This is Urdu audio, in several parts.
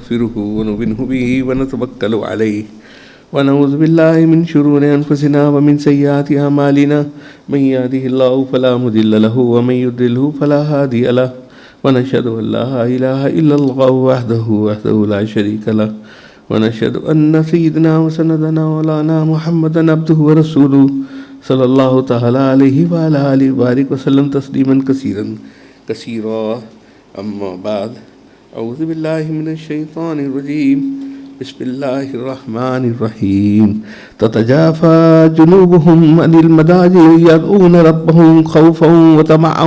ونستغفره ونؤمن به ونتوكل عليه ونعوذ بالله من شرور أنفسنا ومن سيئات أعمالنا من يهده الله فلا مضل له ومن يضلل فلا هادي له ونشهد أن لا إله إلا الله وحده لا شريك له ونشهد أن سيدنا وسندنا مولانا محمدا عبده ورسوله صلى الله تعالى عليه وعلى آله وبارك وسلم تسليما كثيرا أما بعد أعوذ بالله من الشيطان الرجيم بسم الله الرحمن الرحيم تتجافى جنوبهم عن المضاجع يدعون ربهم خوفا وطمعا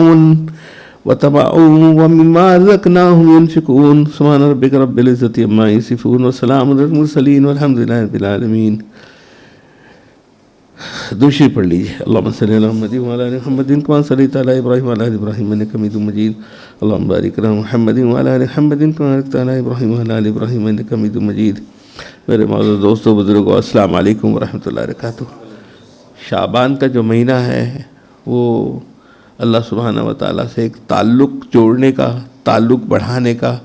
ومما رزقناهم ينفقون سبحان ربك رب العزة عما يصفون وسلام على المرسلين والحمد لله رب العالمين. دوسری پڑھ لیجیے. اللہم صلی علی محمد وعلی آل محمد کما صلیت علی ابراہیم وعلی آل ابراہیم انک حمید مجید. اللہم بارک علی محمد وعلی آل محمد کما بارکت علی ابراہیم وعلی آل ابراہیم انک حمید مجید. میرے معزز دوستو بزرگوں السلام علیکم ورحمۃ اللہ وبرکاتہ. شعبان کا جو مہینہ ہے وہ اللہ سبحانہ و تعالیٰ سے ایک تعلق جوڑنے کا، تعلق بڑھانے کا،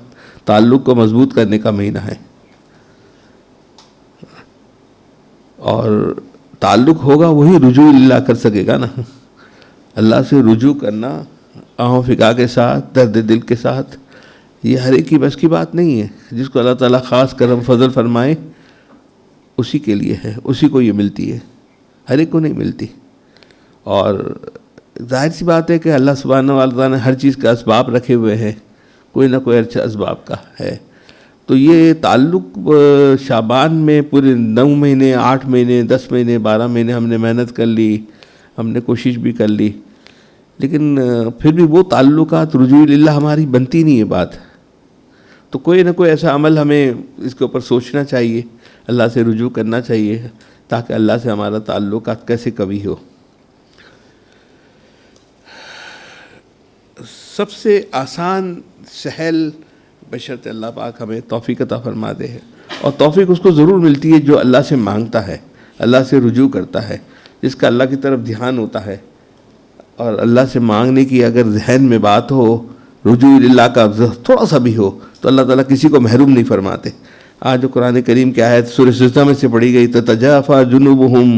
تعلق کو مضبوط کرنے کا مہینہ ہے. اور تعلق ہوگا وہی رجوع اللہ کر سکے گا نا. اللہ سے رجوع کرنا آہوں فقا کے ساتھ، درد دل کے ساتھ، یہ ہر ایک کی بس کی بات نہیں ہے. جس کو اللہ تعالیٰ خاص کرم فضل فرمائے اسی کے لیے ہے، اسی کو یہ ملتی ہے، ہر ایک کو نہیں ملتی. اور ظاہر سی بات ہے کہ اللہ سبحانہ و تعالیٰ نے ہر چیز کا اسباب رکھے ہوئے ہیں، کوئی نہ کوئی اچھا اسباب کا ہے. تو یہ تعلق شعبان میں پورے 9 مہینے، 8 مہینے، 10 مہینے، 12 مہینے ہم نے محنت کر لی، ہم نے کوشش بھی کر لی، لیکن پھر بھی وہ تعلقات رجوع اللہ ہماری بنتی نہیں ہے بات. تو کوئی نہ کوئی ایسا عمل ہمیں اس کے اوپر سوچنا چاہیے، اللہ سے رجوع کرنا چاہیے تاکہ اللہ سے ہمارا تعلقات کیسے کبھی ہو. سب سے آسان سہل بشرط اللہ پاک ہمیں توفیق عطا فرما دے ہے. اور توفیق اس کو ضرور ملتی ہے جو اللہ سے مانگتا ہے، اللہ سے رجوع کرتا ہے، جس کا اللہ کی طرف دھیان ہوتا ہے. اور اللہ سے مانگنے کی اگر ذہن میں بات ہو، رجوع اللہ کا تھوڑا سا بھی ہو، تو اللہ تعالیٰ کسی کو محروم نہیں فرماتے. آج جو قرآن کریم کی آیت سورہ سجدہ میں سے پڑھی گئی تتجافى جنوبهم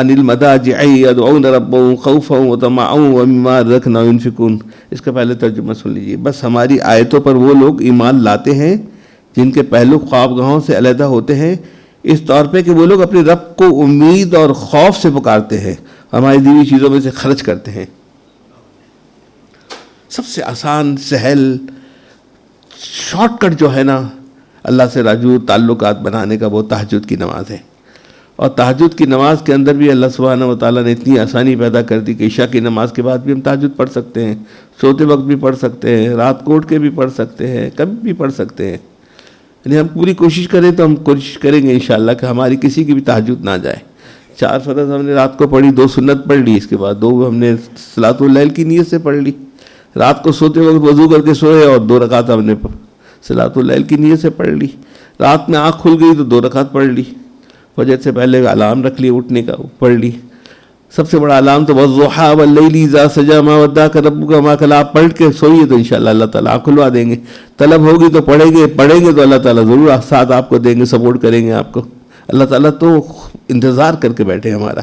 عن المضاجع يدعون ربهم خوفا وطمعا ومما رزقناهم ينفقون. اس کا پہلے ترجمہ سن لیجیے. بس ہماری آیتوں پر وہ لوگ ایمان لاتے ہیں جن کے پہلو خوابگاہوں سے علیحدہ ہوتے ہیں، اس طور پہ کہ وہ لوگ اپنے رب کو امید اور خوف سے پکارتے ہیں، ہماری دی ہوئی چیزوں میں سے خرچ کرتے ہیں. سب سے آسان سہل شارٹ کٹ جو ہے نا اللہ سے رجوع تعلقات بنانے کا، وہ تہجد کی نماز ہے. اور تہجد کی نماز کے اندر بھی اللہ سبحانہ و تعالیٰ نے اتنی آسانی پیدا کر دی کہ عشاء کی نماز کے بعد بھی ہم تہجد پڑھ سکتے ہیں، سوتے وقت بھی پڑھ سکتے ہیں، رات کوٹ کے بھی پڑھ سکتے ہیں، کبھی بھی پڑھ سکتے ہیں. یعنی ہم پوری کوشش کریں تو ہم کوشش کریں گے انشاءاللہ کہ ہماری کسی کی بھی تہجد نہ جائے. 4 فرض ہم نے رات کو پڑھی، 2 سنت پڑھ لی، اس کے بعد 2 ہم نے صلاۃ اللیل کی نیت سے پڑھ لی. رات کو سوتے وقت وضو کر کے سوئے اور 2 رکعت ہم نے صلاۃ اللیل کی نیت سے پڑھ لی. رات میں آنکھ کھل گئی تو 2 رکعت پڑھ لی. فجر سے پہلے الارم رکھ لی اٹھنے کا، پڑھ لی. سب سے بڑا الارم تو والضحیٰ واللیل اذا سجی ما ودعک ربک وما قلی. آپ پڑھ کے سوئیے تو انشاءاللہ اللہ تعالیٰ آنکھ کھلوا دیں گے. طلب ہوگی تو پڑھیں گے تو اللہ تعالیٰ ضرور ساتھ آپ کو دیں گے، سپورٹ کریں گے آپ کو. اللہ تعالیٰ تو انتظار کر کے بیٹھے ہمارا.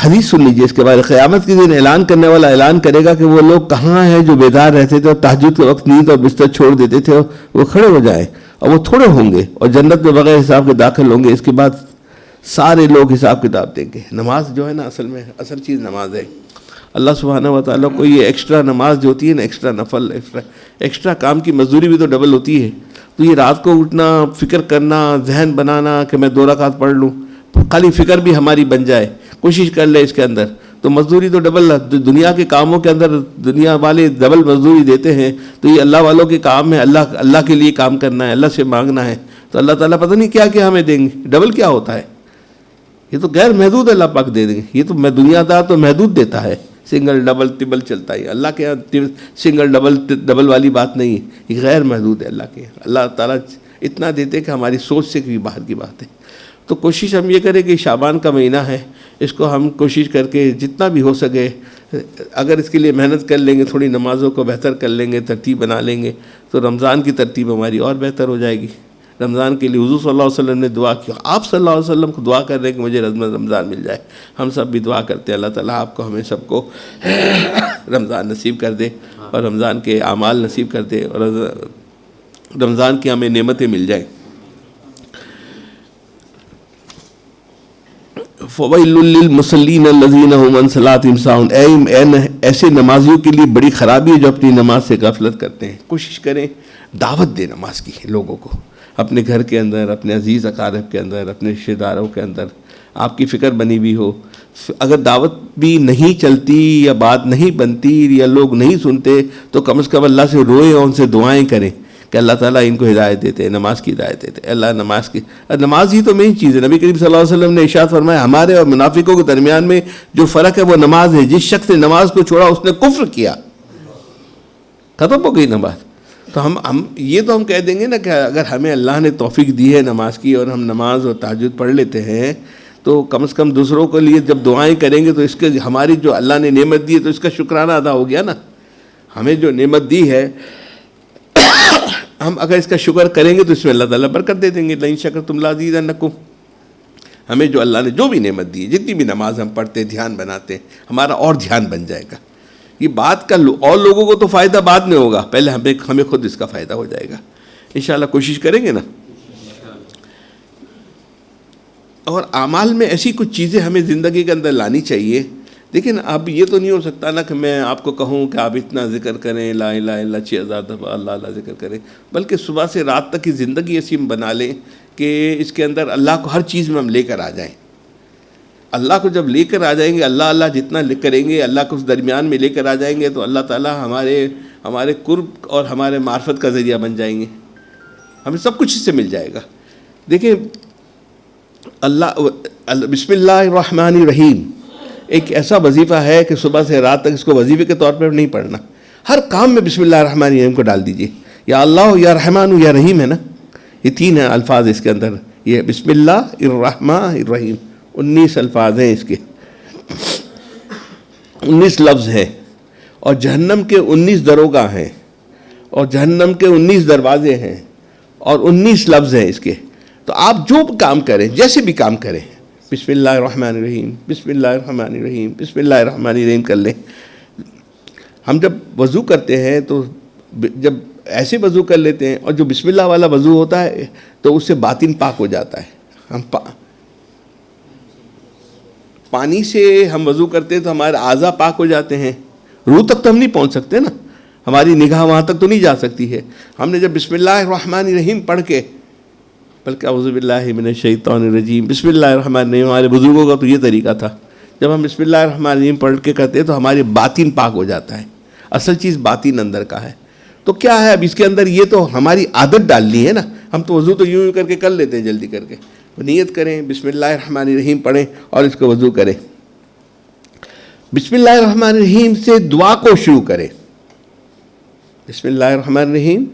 حدیث سن لیجیے اس کے بعد. قیامت کے دن اعلان کرنے والا اعلان کرے گا کہ وہ لوگ کہاں ہیں جو بیدار رہتے تھے اور تہجد کے وقت نیند اور بستر چھوڑ دیتے تھے، وہ کھڑے ہو جائیں. اور وہ تھوڑے ہوں گے اور جنت میں بغیر حساب کے داخل ہوں گے. اس کے بعد سارے لوگ حساب کتاب دیں گے. نماز جو ہے نا اصل چیز نماز ہے. اللہ سبحانہ و تعالیٰ کو یہ ایکسٹرا نماز جو ہوتی ہے نا، ایکسٹرا نفل، ایکسٹرا کام کی مزدوری بھی تو ڈبل ہوتی ہے. تو یہ رات کو اٹھنا، فکر کرنا، ذہن بنانا کہ میں 2 رکعت پڑھ لوں، خالی فکر بھی ہماری بن جائے، کوشش کر لے اس کے اندر، تو مزدوری تو ڈبل. دنیا کے کاموں کے اندر دنیا والے ڈبل مزدوری دیتے ہیں، تو یہ اللہ والوں کے کام ہے. اللہ کے لیے کام کرنا ہے، اللہ سے مانگنا ہے، تو اللہ تعالیٰ پتہ نہیں کیا کیا ہمیں دیں گے. ڈبل کیا ہوتا ہے؟ یہ تو غیر محدود اللہ پاک دے دیں گے. یہ تو دنیا دار تو محدود دیتا ہے، سنگل ڈبل ٹربل چلتا ہے. اللہ کے یہاں سنگل ڈبل والی بات نہیں ہے، یہ غیر محدود ہے اللہ کے. اللہ تعالیٰ اتنا دیتے کہ ہماری سوچ سے بھی باہر کی بات ہے. تو کوشش ہم یہ کریں کہ شعبان کا مہینہ ہے، اس کو ہم کوشش کر کے جتنا بھی ہو سکے، اگر اس کے لیے محنت کر لیں گے، تھوڑی نمازوں کو بہتر کر لیں گے، ترتیب بنا لیں گے، تو رمضان کی ترتیب ہماری اور بہتر ہو جائے گی۔ رمضان کے لیے حضور صلی اللہ علیہ وسلم نے دعا کی، آپ صلی اللہ علیہ وسلم کو دعا کر رہے ہیں کہ مجھے رمضان مل جائے، ہم سب بھی دعا کرتے ہیں اللہ تعالیٰ آپ کو ہمیں سب کو رمضان نصیب کر دے، اور رمضان کے اعمال نصیب کر دے، اور رمضان کی ہمیں نعمتیں مل جائیں۔ فَوَيْلٌ لِّلْمُصَلِّينَ الَّذِينَ هُمْ عَنْ صَلَاتِهِمْ سَاهُونَ، ایسے نمازیوں کے لیے بڑی خرابی ہے جو اپنی نماز سے غفلت کرتے ہیں۔ کوشش کریں دعوت دیں نماز کی لوگوں کو، اپنے گھر کے اندر، اپنے عزیز اقارب کے اندر، اپنے رشتہ داروں کے اندر آپ کی فکر بنی ہوئی ہو۔ اگر دعوت بھی نہیں چلتی یا بات نہیں بنتی یا لوگ نہیں سنتے تو کم از کم اللہ سے روئیں اور ان سے دعائیں کریں کہ اللہ تعالیٰ ان کو ہدایت دیتے ہیں، نماز کی ہدایت دیتے ہیں۔ اللہ نماز ہی تو مین چیز ہے۔ نبی کریم صلی اللہ علیہ وسلم نے ارشاد فرمایا ہمارے اور منافقوں کے درمیان میں جو فرق ہے وہ نماز ہے، جس شخص نے نماز کو چھوڑا اس نے کفر کیا، ختم ہو گئی نماز۔ تو ہم یہ تو ہم کہہ دیں گے نا کہ اگر ہمیں اللہ نے توفیق دی ہے نماز کی اور ہم نماز اور تہجد پڑھ لیتے ہیں تو کم از کم دوسروں کے لیے جب دعائیں کریں گے تو اس کے ہماری جو اللہ نے نعمت دی ہے تو اس کا شکرانہ ادا ہو گیا نا۔ ہمیں جو نعمت دی ہے ہم اگر اس کا شکر کریں گے تو اس میں اللہ تعالیٰ برکت دے دیں گے۔ لئن شکرتم لازیدنکم، ہمیں جو اللہ نے جو بھی نعمت دی ہے، جتنی بھی نماز ہم پڑھتے ہیں، دھیان بناتے ہیں، ہمارا اور دھیان بن جائے گا۔ یہ بات کا اور لوگوں کو تو فائدہ بعد میں ہوگا، پہلے ہمیں خود اس کا فائدہ ہو جائے گا۔ انشاءاللہ کوشش کریں گے نا۔ اور اعمال میں ایسی کچھ چیزیں ہمیں زندگی کے اندر لانی چاہیے۔ لیکن اب یہ تو نہیں ہو سکتا نا کہ میں آپ کو کہوں کہ آپ اتنا ذکر کریں، لا الہ الا 6000 دفعہ اللہ اللہ ذکر کریں، بلکہ صبح سے رات تک کی زندگی ایسی ہم بنا لیں کہ اس کے اندر اللہ کو ہر چیز میں ہم لے کر آ جائیں۔ اللہ کو جب لے کر آ جائیں گے، اللہ اللہ جتنا کریں گے، اللہ کو اس درمیان میں لے کر آ جائیں گے تو اللہ تعالیٰ ہمارے قرب اور ہمارے معرفت کا ذریعہ بن جائیں گے، ہمیں سب کچھ اس سے مل جائے گا۔ دیکھیں بسم اللہ الرحمن الرحیم ایک ایسا وظیفہ ہے کہ صبح سے رات تک اس کو وظیفے کے طور پر نہیں پڑھنا، ہر کام میں بسم اللہ الرحمن الرحیم کو ڈال دیجئے۔ یا اللہ یا رحمان یا رحیم ہے نا، یہ 3 ہیں الفاظ اس کے اندر، یہ بسم اللہ الرحمن الرحیم 19 الفاظ ہیں اس کے، 19 لفظ ہیں، اور جہنم کے 19 دروگاہ ہیں، اور جہنم کے 19 دروازے ہیں، اور 19 لفظ ہیں اس کے۔ تو آپ جو کام کریں، جیسے بھی کام کریں، بسم اللہ الرحمن الرحیم، بسم اللہ الرحمن الرحیم، بسم اللہ الرحمن الرحیم کر لیں۔ ہم جب وضو کرتے ہیں تو جب ایسے وضو کر لیتے ہیں، اور جو بسم اللہ والا وضو ہوتا ہے تو اس سے باطن پاک ہو جاتا ہے۔ ہم پانی سے ہم وضو کرتے ہیں تو ہمارے اعضاء پاک ہو جاتے ہیں، روح تک تو ہم نہیں پہنچ سکتے نا، ہماری نگاہ وہاں تک تو نہیں جا سکتی ہے۔ ہم نے جب بسم اللہ الرحمن الرحیم پڑھ کے، بلکہ اعوذ باللہ من الشیطان الرجیم، بسم اللہ الرحمن الرحیم، ہمارے بزرگوں کا تو یہ طریقہ تھا، جب ہم بسم اللہ الرحمن الرحیم پڑھ کے کرتے ہیں تو ہمارے باطن پاک ہو جاتا ہے۔ اصل چیز باطن اندر کا ہے۔ تو کیا ہے اب اس کے اندر، یہ تو ہماری عادت ڈالنی ہے نا۔ ہم تو وضو تو یوں کر کے کر لیتے ہیں جلدی کر کے، نیت کریں بسم اللہ الرحمن الرحیم پڑھیں اور اس کو وضو کریں۔ بسم اللہ الرحمن الرحیم سے دعا کو شروع کریں۔ بسم اللہ الرحمن الرحیم،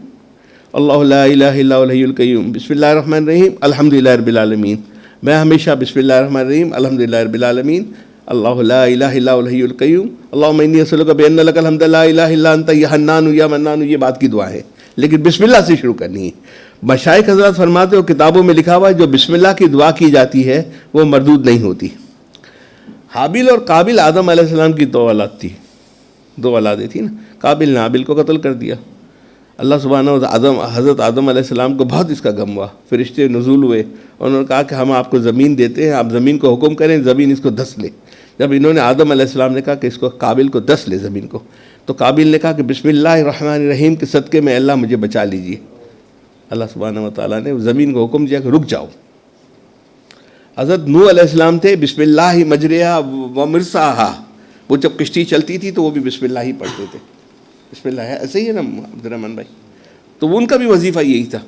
اللہ لا الہ الا هو الحی القیوم، بسم اللہ الرحمن الرحیم، الحمدللہ رب العالمین۔ میں ہمیشہ بسم اللہ الرحمن الرحیم، الحمدللہ رب العالمین، اللہ لا الہ الا هو الحی القیوم، اللہم انی اسألک بان لک الحمد لا الہ الا انت یا حنان یا منان، یہ بات کی دعا ہے، لیکن بسم اللہ سے شروع کرنی ہے۔ مشائخ حضرات فرماتے ہو، کتابوں میں لکھا ہوا ہے جو بسم اللہ کی دعا کی جاتی ہے وہ مردود نہیں ہوتی۔ حابیل اور قابل آدم علیہ السلام کی 2 اولاد تھی، 2 اولادیں تھیں نا۔ قابل نے حابیل کو قتل کر دیا، اللہ سبحانہ حضرت آدم علیہ السلام کو بہت اس کا غم ہوا، فرشتے نزول ہوئے، انہوں نے کہا کہ ہم آپ کو زمین دیتے ہیں، آپ زمین کو حکم کریں زمین اس کو دس لے۔ جب انہوں نے آدم علیہ السلام نے کہا کہ اس کو قابل کو دس لے زمین کو، تو قابل نے کہا کہ بسم اللہ الرحمن الرحیم کے صدقے میں اللہ مجھے بچا لیجیے۔ اللہ سبحانہ وتعالیٰ نے زمین کو حکم دیا کہ رک جاؤ۔ حضرت نوح علیہ السلام تھے، بسم اللہ مجریہا و مرساہا، وہ جب کشتی چلتی تھی تو وہ بھی بسم اللہ ہی پڑھتے تھے۔ بسم اللہ ہے، ایسے ہی ہے نا عبد الرحمن بھائی؟ تو ان کا بھی وظیفہ یہی تھا۔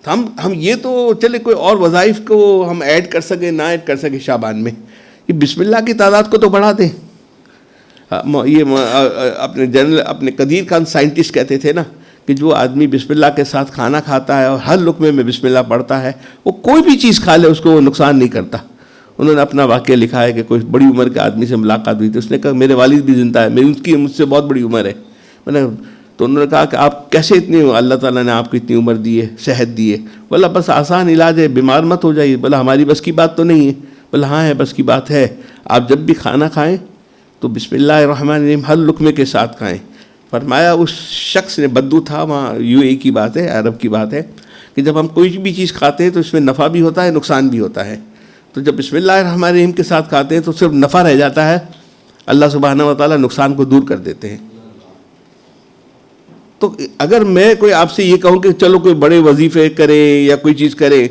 ہم یہ تو چلے کوئی اور وظائف کو ہم ایڈ کر سکیں نہ ایڈ کر سکیں شعبان میں، یہ بسم اللہ کی تعداد کو تو بڑھا دیں۔ یہ اپنے قدیر خان سائنٹسٹ کہتے تھے نا کہ جو آدمی بسم اللہ کے ساتھ کھانا کھاتا ہے اور ہر لقمے میں بسم اللہ پڑھتا ہے، وہ کوئی بھی چیز کھا لے اس کو وہ نقصان نہیں کرتا۔ انہوں نے اپنا واقعہ لکھا ہے کہ کوئی بڑی عمر کے آدمی سے ملاقات ہوئی تھی، اس نے کہا میرے والد بھی زندہ ہے، اس کی مجھ سے بہت بڑی عمر ہے۔ تو انہوں نے کہا کہ آپ کیسے اتنی، اللہ تعالیٰ نے آپ کو اتنی عمر دی ہے، صحت دی ہے؟ بولا بس آسان علاج ہے، بیمار مت ہو جائیے۔ بولا ہماری بس کی بات تو نہیں ہے۔ بولا ہاں ہے، بس کی بات ہے، آپ جب بھی کھانا کھائیں تو بسم اللہ الرحمن الرحیم ہر لقمے کے ساتھ کھائیں۔ فرمایا اس شخص نے، بدو تھا وہاں، UAE کی بات ہے، عرب کی بات ہے، کہ جب ہم کوئی بھی چیز کھاتے ہیں تو اس میں نفع بھی ہوتا ہے، نقصان بھی ہوتا ہے۔ تو جب بسم اللہ الرحمن الرحیم کے ساتھ کھاتے ہیں تو صرف نفع رہ جاتا ہے، اللہ سبحانہ و تعالیٰ نقصان کو دور کر دیتے ہیں۔ تو اگر میں کوئی آپ سے یہ کہوں کہ چلو کوئی بڑے وظیفے کرے یا کوئی چیز کرے،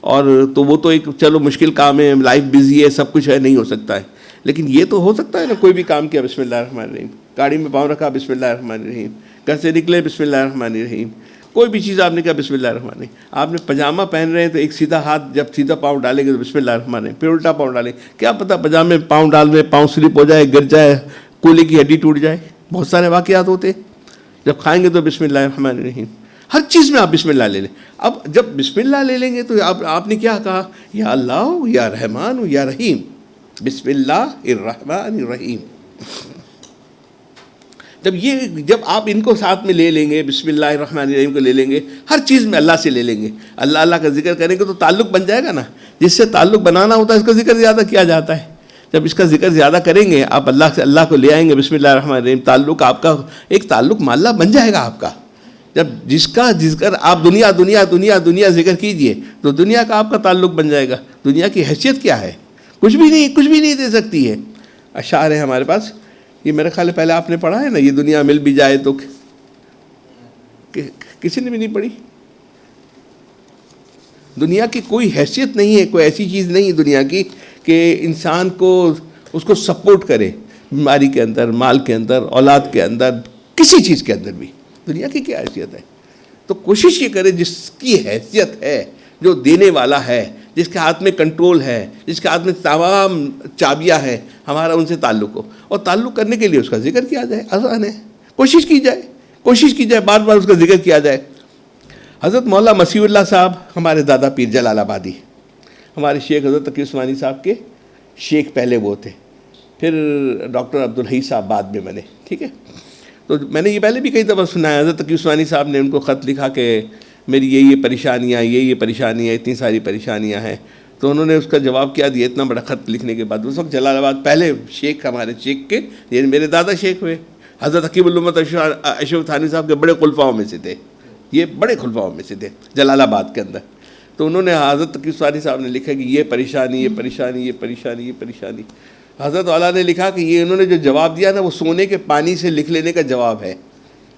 اور تو وہ تو ایک چلو مشکل کام ہے، لائف بزی ہے، سب کچھ ہے، نہیں ہو سکتا ہے، لیکن یہ تو ہو سکتا ہے نا، کوئی بھی کام کیا بسم اللہ الرحمن الرحیم، گاڑی میں پاؤں رکھا بسم اللہ الرحمن الرحیم، گھر سے نکلے بسم اللہ الرحمن الرحیم، کوئی بھی چیز آپ نے کہا بسم اللہ الرحمن الرحیم۔ آپ نے پاجامہ پہن رہے ہیں تو ایک سیدھا ہاتھ جب سیدھا پاؤں ڈالیں گے تو بسم اللہ الرحمن الرحیم، پھر الٹا پاؤں ڈالیں، کیا پتہ پاجامے میں پاؤں ڈال رہے پاؤں سلپ ہو جائے، گر جائے، کولے کی ہڈی ٹوٹ جائے، بہت سارے واقعات ہوتے ہیں۔ جب کھائیں گے تو بسم اللہ الرحمن الرحیم، ہر چیز میں آپ بسم اللہ لے لیں۔ اب جب بسم اللہ لے لیں گے تو آپ نے کیا کہا؟ یا اللہ یا رحمان یا رحیم، بسم اللہ الرحمن الرحیم۔ جب آپ ان کو ساتھ میں لے لیں گے، بسم اللہ الرحمن الرحیم کو لے لیں گے، ہر چیز میں اللہ سے لے لیں گے، اللہ اللہ کا ذکر کریں گے تو تعلق بن جائے گا نا۔ جس سے تعلق بنانا ہوتا ہے اس کا ذکر زیادہ کیا جاتا ہے۔ جب اس کا ذکر زیادہ کریں گے، آپ اللہ کو لے آئیں گے، بسم اللہ الرحمن الرحیم، تعلق آپ کا ایک تعلق معلّہ بن جائے گا آپ کا۔ جب جس کا ذکر آپ دنیا دنیا دنیا دنیا ذکر کیجئے تو دنیا کا آپ کا تعلق بن جائے گا۔ دنیا کی حیثیت کیا ہے؟ کچھ بھی نہیں دے سکتی ہے۔ اشعار ہے ہمارے پاس، یہ میرے خیال ہے پہلے آپ نے پڑھا ہے نا، یہ دنیا مل بھی جائے تو کسی نے بھی نہیں پڑھی۔ دنیا کی کوئی حیثیت نہیں ہے، کوئی ایسی چیز نہیں ہے دنیا کی کہ انسان کو اس کو سپورٹ کرے، بیماری کے اندر، مال کے اندر، اولاد کے اندر، کسی چیز کے اندر بھی۔ دنیا کی کیا حیثیت ہے؟ تو کوشش یہ کرے جس کی حیثیت ہے، جو دینے والا ہے، جس کے ہاتھ میں کنٹرول ہے، جس کے ہاتھ میں تمام چابیاں ہیں، ہمارا ان سے تعلق ہو، اور تعلق کرنے کے لیے اس کا ذکر کیا جائے، آسان ہے۔ کوشش کی جائے بار بار اس کا ذکر کیا جائے۔ حضرت مولا مسیح اللہ صاحب ہمارے دادا پیر جلال آبادی، ہمارے شیخ حضرت تقی عثمانی صاحب کے شیخ پہلے وہ تھے، پھر ڈاکٹر عبدالحی صاحب بعد میں بنے، ٹھیک ہے۔ تو میں نے یہ پہلے بھی کئی دفعہ سنا ہے، حضرت تقی عثمانی صاحب نے ان کو خط لکھا کہ میری یہ پریشانیاں، یہ پریشانیاں، اتنی ساری پریشانیاں ہیں۔ تو انہوں نے اس کا جواب کیا دیا اتنا بڑا خط لکھنے کے بعد؟ اس وقت جلال آباد پہلے شیخ، ہمارے شیخ کے، یہ میرے دادا شیخ ہوئے، حضرت حکیم الامت اشرف تھانوی صاحب کے بڑے خلفاؤں میں سے تھے، یہ بڑے خلفاؤں میں سے تھے جلال آباد کے اندر۔ تو انہوں نے حضرت تقی عثمانی صاحب نے لکھا کہ یہ پریشانی۔ حضرت والا نے لکھا کہ یہ انہوں نے جو جواب دیا نا، وہ سونے کے پانی سے لکھ لینے کا جواب ہے۔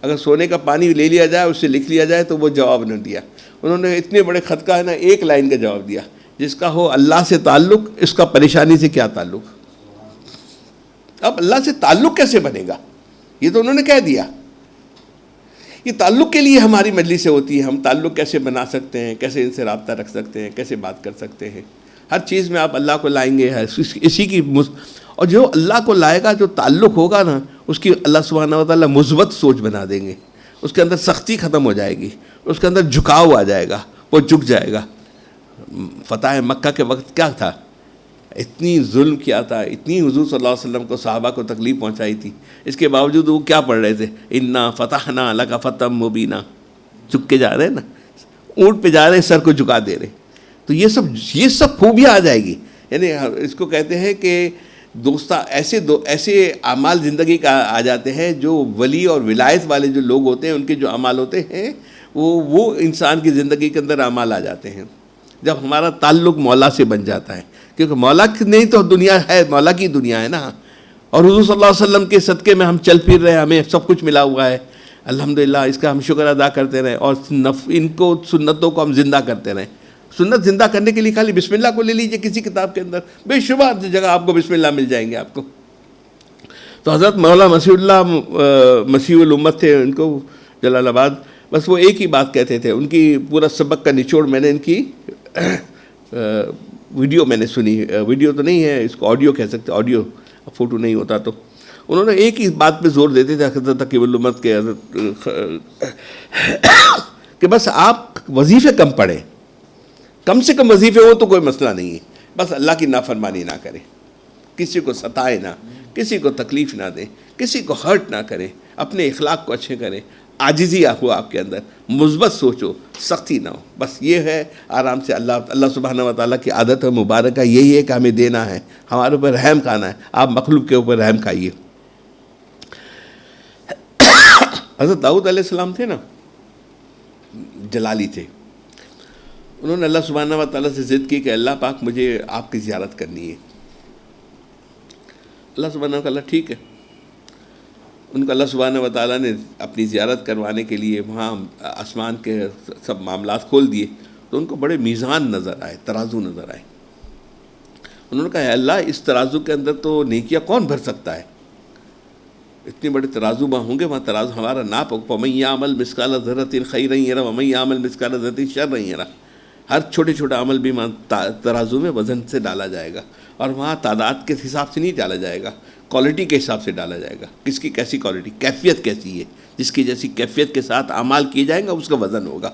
اگر سونے کا پانی لے لیا جائے، اس سے لکھ لیا جائے تو وہ جواب نہ دیا۔ انہوں نے اتنے بڑے خط کا ہے نا ایک لائن کا جواب دیا، جس کا ہو اللہ سے تعلق، اس کا پریشانی سے کیا تعلق؟ اب اللہ سے تعلق کیسے بنے گا؟ یہ تو انہوں نے کہہ دیا۔ یہ تعلق کے لیے ہماری مجلسیں ہوتی ہیں، ہم تعلق کیسے بنا سکتے ہیں، کیسے ان سے رابطہ رکھ سکتے ہیں، کیسے بات کر سکتے ہیں۔ ہر چیز میں آپ اللہ کو لائیں گے، اسی کی اور جو اللہ کو لائے گا، جو تعلق ہوگا نا، اس کی اللہ سبحانہ و تعالیٰ مثبت سوچ بنا دیں گے، اس کے اندر سختی ختم ہو جائے گی، اس کے اندر جھکاؤ آ جائے گا، وہ جھک جائے گا۔ فتح مکہ کے وقت کیا تھا؟ اتنی ظلم کیا تھا، اتنی حضور صلی اللہ علیہ وسلم کو صحابہ کو تکلیف پہنچائی تھی، اس کے باوجود وہ کیا پڑھ رہے تھے؟ انا فتحنا لک فتحا مبینا، جھک کے جا رہے ہیں نا، اونٹ پہ جا رہے ہیں، سر کو جھکا دے رہے۔ تو یہ سب خوبیاں آ جائے گی۔ یعنی اس کو کہتے ہیں کہ ایسے اعمال زندگی کا آ جاتے ہیں، جو ولی اور ولایت والے جو لوگ ہوتے ہیں، ان کے جو اعمال ہوتے ہیں، وہ انسان کی زندگی کے اندر اعمال آ جاتے ہیں جب ہمارا تعلق مولا سے بن جاتا ہے۔ کیونکہ مولا نہیں تو دنیا ہے، مولا کی دنیا ہے نا، اور حضور صلی اللہ علیہ وسلم کے صدقے میں ہم چل پھر رہے ہیں، ہمیں سب کچھ ملا ہوا ہے، الحمدللہ۔ اس کا ہم شکر ادا کرتے رہیں، اور ان کو سنتوں کو ہم زندہ کرتے رہیں۔ سنت زندہ کرنے کے لیے خالی بسم اللہ کو لے لیجئے کسی کتاب کے اندر، بے شمار جگہ آپ کو بسم اللہ مل جائیں گے آپ کو۔ تو حضرت مولا مسیح الامت تھے، ان کو جلال آباد، بس وہ ایک ہی بات کہتے تھے۔ ان کی پورا سبق کا نچوڑ میں نے ان کی ویڈیو میں نے سنی، ویڈیو تو نہیں ہے، اس کو آڈیو کہہ سکتے، آڈیو، فوٹو نہیں ہوتا تو انہوں نے ایک ہی بات پہ زور دیتے تھے حضرت تقی الامت کے کہ بس آپ وظیفے کم پڑھیں، کم سے کم وظیفے ہو تو کوئی مسئلہ نہیں ہے، بس اللہ کی نافرمانی نہ کریں، کسی کو ستائے نہ، کسی کو تکلیف نہ دیں، کسی کو ہرٹ نہ کریں، اپنے اخلاق کو اچھے کریں، عاجزی ہو آپ کے اندر، مثبت سوچو، سختی نہ ہو، بس یہ ہے آرام سے اللہ سبحانہ و تعالیٰ کی عادت ہے مبارکہ یہی ہے کہ ہمیں دینا ہے، ہمارے اوپر رحم کھانا ہے، آپ مخلوق کے اوپر رحم کھائیے۔ حضرت داؤد علیہ السلام تھے نا، جلالی تھے، انہوں نے اللہ سبحانہ و تعالیٰ سے ضد کی کہ اللہ پاک مجھے آپ کی زیارت کرنی ہے۔ اللہ سبحانہ و تعالیٰ ٹھیک ہے، ان کو اللہ سبحانہ و تعالیٰ نے اپنی زیارت کروانے کے لیے وہاں آسمان کے سب معاملات کھول دیے، تو ان کو بڑے میزان نظر آئے، ترازو نظر آئے۔ انہوں نے کہا اے اللہ اس ترازو کے اندر تو نیکیاں کون بھر سکتا ہے، اتنے بڑے ترازو وہاں ہوں گے، وہاں ترازو ہمارا ناپ ہوگا، فَمَن يَعْمَلْ مِثْقَالَ ذَرَّةٍ خَيْرًا يَرَهُ وَمَن يَعْمَلْ مِثْقَالَ ذَرَّةٍ شَرًّا يَرَهُ۔ ہر چھوٹے چھوٹا عمل بھی وہاں ترازو میں وزن سے ڈالا جائے گا، اور وہاں تعداد کے حساب سے نہیں ڈالا جائے گا، کوالٹی کے حساب سے ڈالا جائے گا، کس کی کیسی کوالٹی، کیفیت کیسی ہے، جس کی جیسی کیفیت کے ساتھ اعمال کیے جائیں گے اس کا وزن ہوگا۔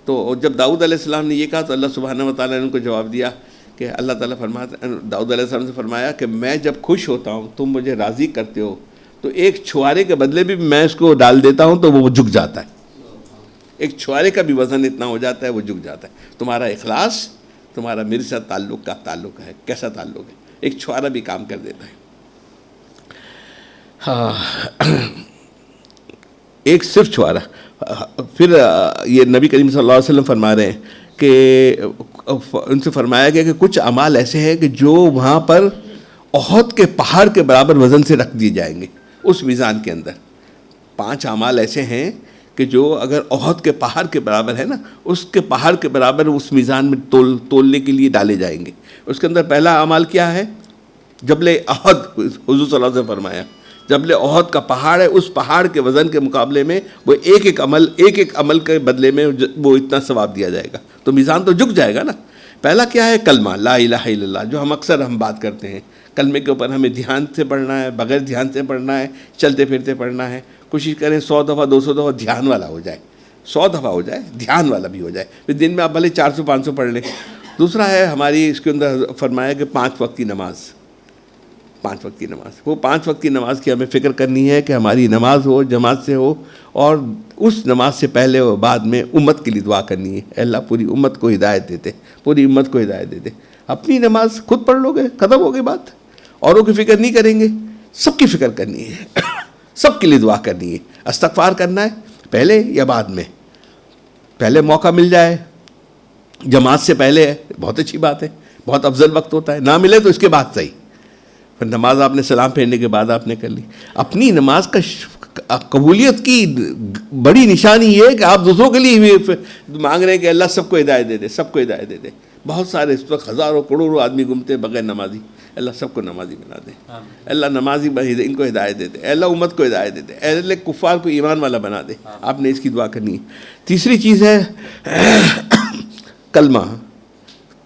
تو جب داؤد علیہ السلام نے یہ کہا تو اللہ سبحانہ و تعالیٰ نے ان کو جواب دیا کہ اللہ تعالیٰ فرماتا، داؤد علیہ السلام سے فرمایا کہ میں جب خوش ہوتا ہوں تم مجھے راضی کرتے ہو تو ایک چھوارے کے بدلے بھی میں اس کو ڈال دیتا ہوں تو وہ جھک جاتا ہے، ایک چھوارے کا بھی وزن اتنا ہو جاتا ہے وہ جھک جاتا ہے۔ تمہارا اخلاص تمہارا میرے ساتھ تعلق ہے، کیسا تعلق ہے، ایک چھوارا بھی کام کر دیتا ہے۔ ہاں، ایک صرف چھوارا۔ پھر یہ نبی کریم صلی اللہ علیہ وسلم فرما رہے ہیں کہ ان سے فرمایا گیا کہ کچھ اعمال ایسے ہیں کہ جو وہاں پر احد کے پہاڑ کے برابر وزن سے رکھ دیے جائیں گے، اس میزان کے اندر 5 اعمال ایسے ہیں کہ جو اگر احد کے پہاڑ کے برابر ہے نا، اس کے پہاڑ کے برابر اس میزان میں تولنے کے لیے ڈالے جائیں گے۔ اس کے اندر پہلا اعمال کیا ہے؟ جبل احد، حضور صلی اللہ علیہ وسلم فرمایا جبل احد کا پہاڑ ہے، اس پہاڑ کے وزن کے مقابلے میں وہ ایک ایک عمل کے بدلے میں وہ اتنا ثواب دیا جائے گا، تو میزان تو جھک جائے گا نا۔ پہلا کیا ہے؟ کلمہ لا الہ الا اللہ، جو ہم بات کرتے ہیں، کلمے کے اوپر ہمیں دھیان سے پڑھنا ہے، بغیر دھیان سے پڑھنا ہے، چلتے پھرتے پڑھنا ہے، کوشش کریں 100 دفعہ 200 دفعہ دھیان والا ہو جائے، 100 دفعہ ہو جائے دھیان والا بھی ہو جائے، پھر دن میں آپ بھلے 400 500 پڑھ لیں۔ دوسرا ہے ہماری اس کے اندر فرمایا کہ 5 وقت کی نماز، 5 وقت کی نماز، وہ 5 وقت کی نماز کی ہمیں فکر کرنی ہے کہ ہماری نماز ہو، جماعت سے ہو، اور اس نماز سے پہلے و بعد میں امت کے لیے دعا کرنی ہے، اے اللہ پوری امت کو ہدایت دیتے، پوری امت کو ہدایت دیتے۔ اپنی نماز خود پڑھ لو گے، ختم ہو گئی بات، اوروں کی فکر نہیں کریں گے، سب کی فکر کرنی ہے، سب کے لیے دعا کرنی ہے، استغفار کرنا ہے پہلے یا بعد میں، پہلے موقع مل جائے جماعت سے پہلے بہت اچھی بات ہے، بہت افضل وقت ہوتا ہے، نہ ملے تو اس کے بعد صحیح، پھر نماز آپ نے سلام پھیرنے کے بعد آپ نے کر لی۔ اپنی نماز کا قبولیت کی بڑی نشانی یہ ہے کہ آپ دوسروں کے لیے مانگ رہے ہیں کہ اللہ سب کو ہدایت دے دے، سب کو ہدایت دے دے۔ بہت سارے اس وقت ہزاروں کروڑوں آدمی گھومتے ہیں بغیر نمازی، اللہ سب کو نمازی بنا دے، اللہ نمازی ان کو ہدایت دے دے، اللہ امت کو ہدایت دے دے، اللہ کفار کو ایمان والا بنا دے۔ آپ نے اس کی دعا کرنی ہے۔ تیسری چیز ہے کلمہ،